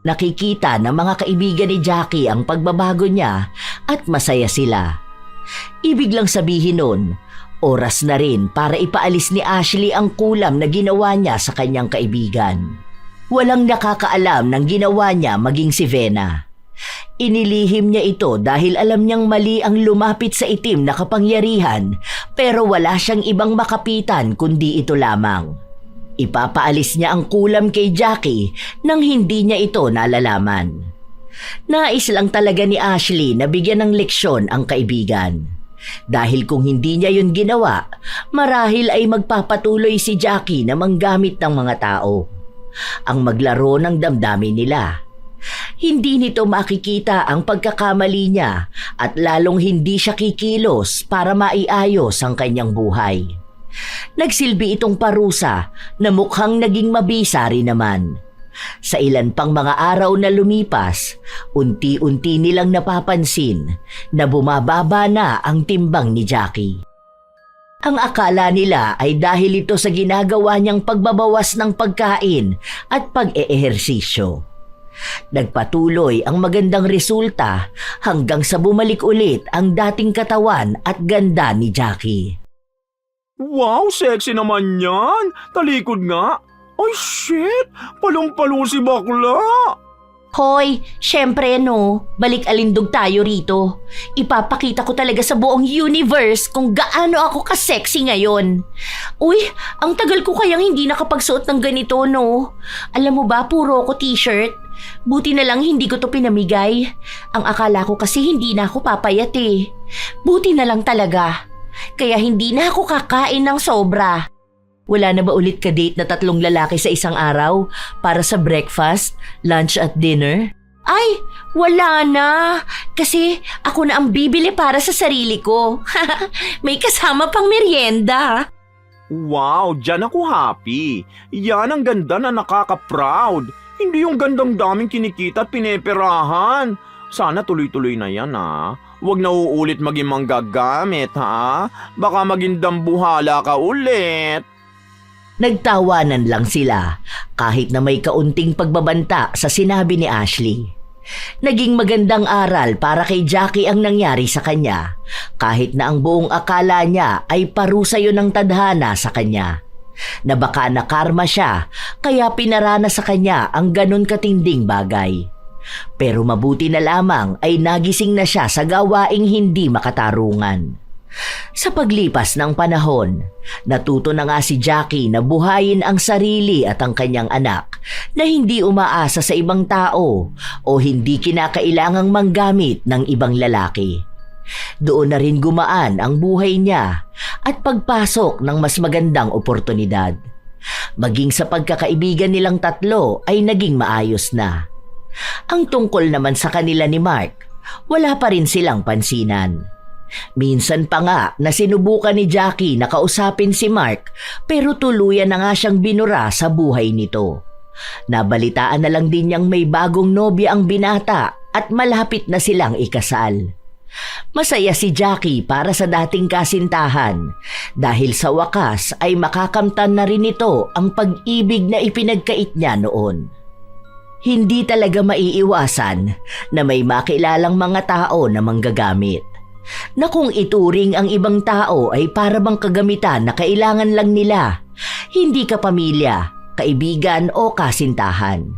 Nakikita ng mga kaibigan ni Jackie ang pagbabago niya at masaya sila. Ibig lang sabihin nun, oras na rin para ipaalis ni Ashley ang kulam na ginawa niya sa kanyang kaibigan. Walang nakakaalam ng ginawa niya maging si Vena. Inilihim niya ito dahil alam niyang mali ang lumapit sa itim na kapangyarihan pero wala siyang ibang makapitan kundi ito lamang. Ipapaalis niya ang kulam kay Jackie nang hindi niya ito nalalaman. Nais lang talaga ni Ashley na bigyan ng leksyon ang kaibigan. Dahil kung hindi niya yun ginawa, marahil ay magpapatuloy si Jackie na manggamit ng mga tao. Ang maglaro ng damdamin nila. Hindi nito makikita ang pagkakamali niya at lalong hindi siya kikilos para maiayos ang kanyang buhay. Nagsilbi itong parusa na mukhang naging mabisa rin naman. Sa ilan pang mga araw na lumipas, unti-unti nilang napapansin na bumababa na ang timbang ni Jackie. Ang akala nila ay dahil ito sa ginagawa niyang pagbabawas ng pagkain at pag-eehersisyo. Nagpatuloy ang magandang resulta hanggang sa bumalik ulit ang dating katawan at ganda ni Jackie. Wow, sexy naman yan. Talikod nga. Ay shit, palong-palong si bakla. Hoy, syempre no, balik alindog tayo rito. Ipapakita ko talaga sa buong universe kung gaano ako ka-sexy ngayon. Uy, ang tagal ko kayang hindi nakapagsuot ng ganito no. Alam mo ba, puro ko t-shirt. Buti na lang hindi ko to pinamigay. Ang akala ko kasi hindi na ako papayat eh. Buti na lang talaga. Kaya hindi na ako kakain ng sobra. Wala na ba ulit ka-date na 3 lalaki sa isang araw para sa breakfast, lunch at dinner? Ay, wala na. Kasi ako na ang bibili para sa sarili ko. May kasama pang merienda. Wow, dyan ako happy. Yan ang ganda na nakaka-proud. Hindi yung gandang daming kinikita at pineperahan. Sana tuloy-tuloy na yan ah. Huwag na uulit maging manggagamit, ha? Baka maging dambuhala ka ulit. Nagtawanan lang sila kahit na may kaunting pagbabanta sa sinabi ni Ashley. Naging magandang aral para kay Jackie ang nangyari sa kanya kahit na ang buong akala niya ay parusa yun ng tadhana sa kanya. Na baka nakarma siya kaya pinarana sa kanya ang ganun katinding bagay. Pero mabuti na lamang ay nagising na siya sa gawaing hindi makatarungan. Sa paglipas ng panahon, natuto na nga si Jackie na buhayin ang sarili at ang kanyang anak na hindi umaasa sa ibang tao o hindi kinakailangang manggamit ng ibang lalaki. Doon na rin gumaan ang buhay niya at pagpasok ng mas magandang oportunidad. Maging sa pagkakaibigan nilang tatlo ay naging maayos na. Ang tungkol naman sa kanila ni Mark, wala pa rin silang pansinan. Minsan pa nga na sinubukan ni Jackie na kausapin si Mark pero tuluyan na nga siyang binura sa buhay nito. Nabalitaan na lang din niyang may bagong nobya ang binata at malapit na silang ikasal. Masaya si Jackie para sa dating kasintahan dahil sa wakas ay makakamtan na rin nito ang pag-ibig na ipinagkait niya noon. Hindi talaga maiiwasan na may makilalang mga tao na manggagamit. Na kung ituring ang ibang tao ay para bang kagamitan na kailangan lang nila, hindi ka pamilya, kaibigan o kasintahan.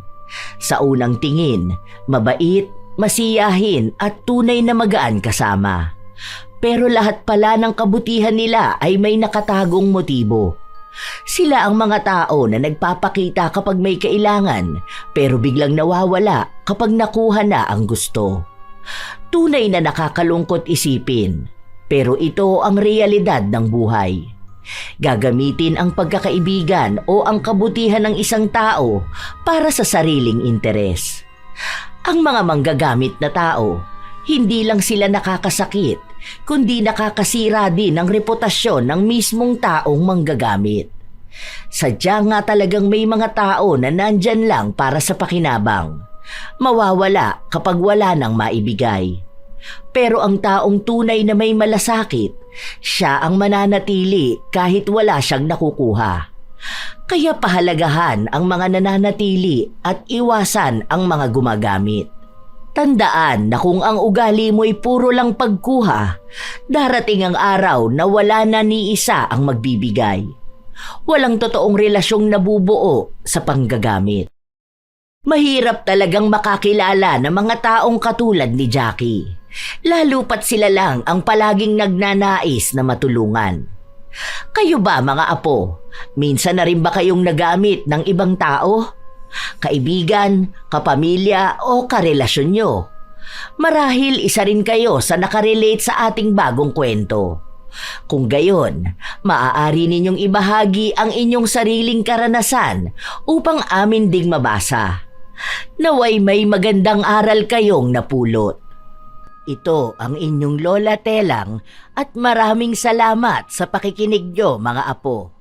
Sa unang tingin, mabait, masiyahin at tunay na magaan kasama. Pero lahat pala ng kabutihan nila ay may nakatagong motibo. Sila ang mga tao na nagpapakita kapag may kailangan pero biglang nawawala kapag nakuha na ang gusto. Tunay na nakakalungkot isipin, pero ito ang realidad ng buhay. Gagamitin ang pagkakaibigan o ang kabutihan ng isang tao para sa sariling interes. Ang mga manggagamit na tao, hindi lang sila nakakasakit, kundi nakakasira din ng reputasyon ng mismong taong manggagamit. Sadya nga talagang may mga tao na nandyan lang para sa pakinabang. Mawawala kapag wala nang maibigay. Pero ang taong tunay na may malasakit, siya ang mananatili kahit wala siyang nakukuha. Kaya pahalagahan ang mga nananatili at iwasan ang mga gumagamit. Tandaan na kung ang ugali mo'y puro lang pagkuha, darating ang araw na wala na ni isa ang magbibigay. Walang totoong relasyong nabubuo sa panggagamit. Mahirap talagang makakilala ng mga taong katulad ni Jackie, lalo pat sila lang ang palaging nagnanais na matulungan. Kayo ba mga apo, minsan na rin ba kayong nagamit ng ibang tao? Kaibigan, kapamilya o karelasyon nyo? Marahil isa rin kayo sa nakarelate sa ating bagong kwento. Kung gayon, maaari ninyong ibahagi ang inyong sariling karanasan upang amin ding mabasa. Naway may magandang aral kayong napulot. Ito ang inyong Lola Telang at maraming salamat sa pakikinig nyo mga apo.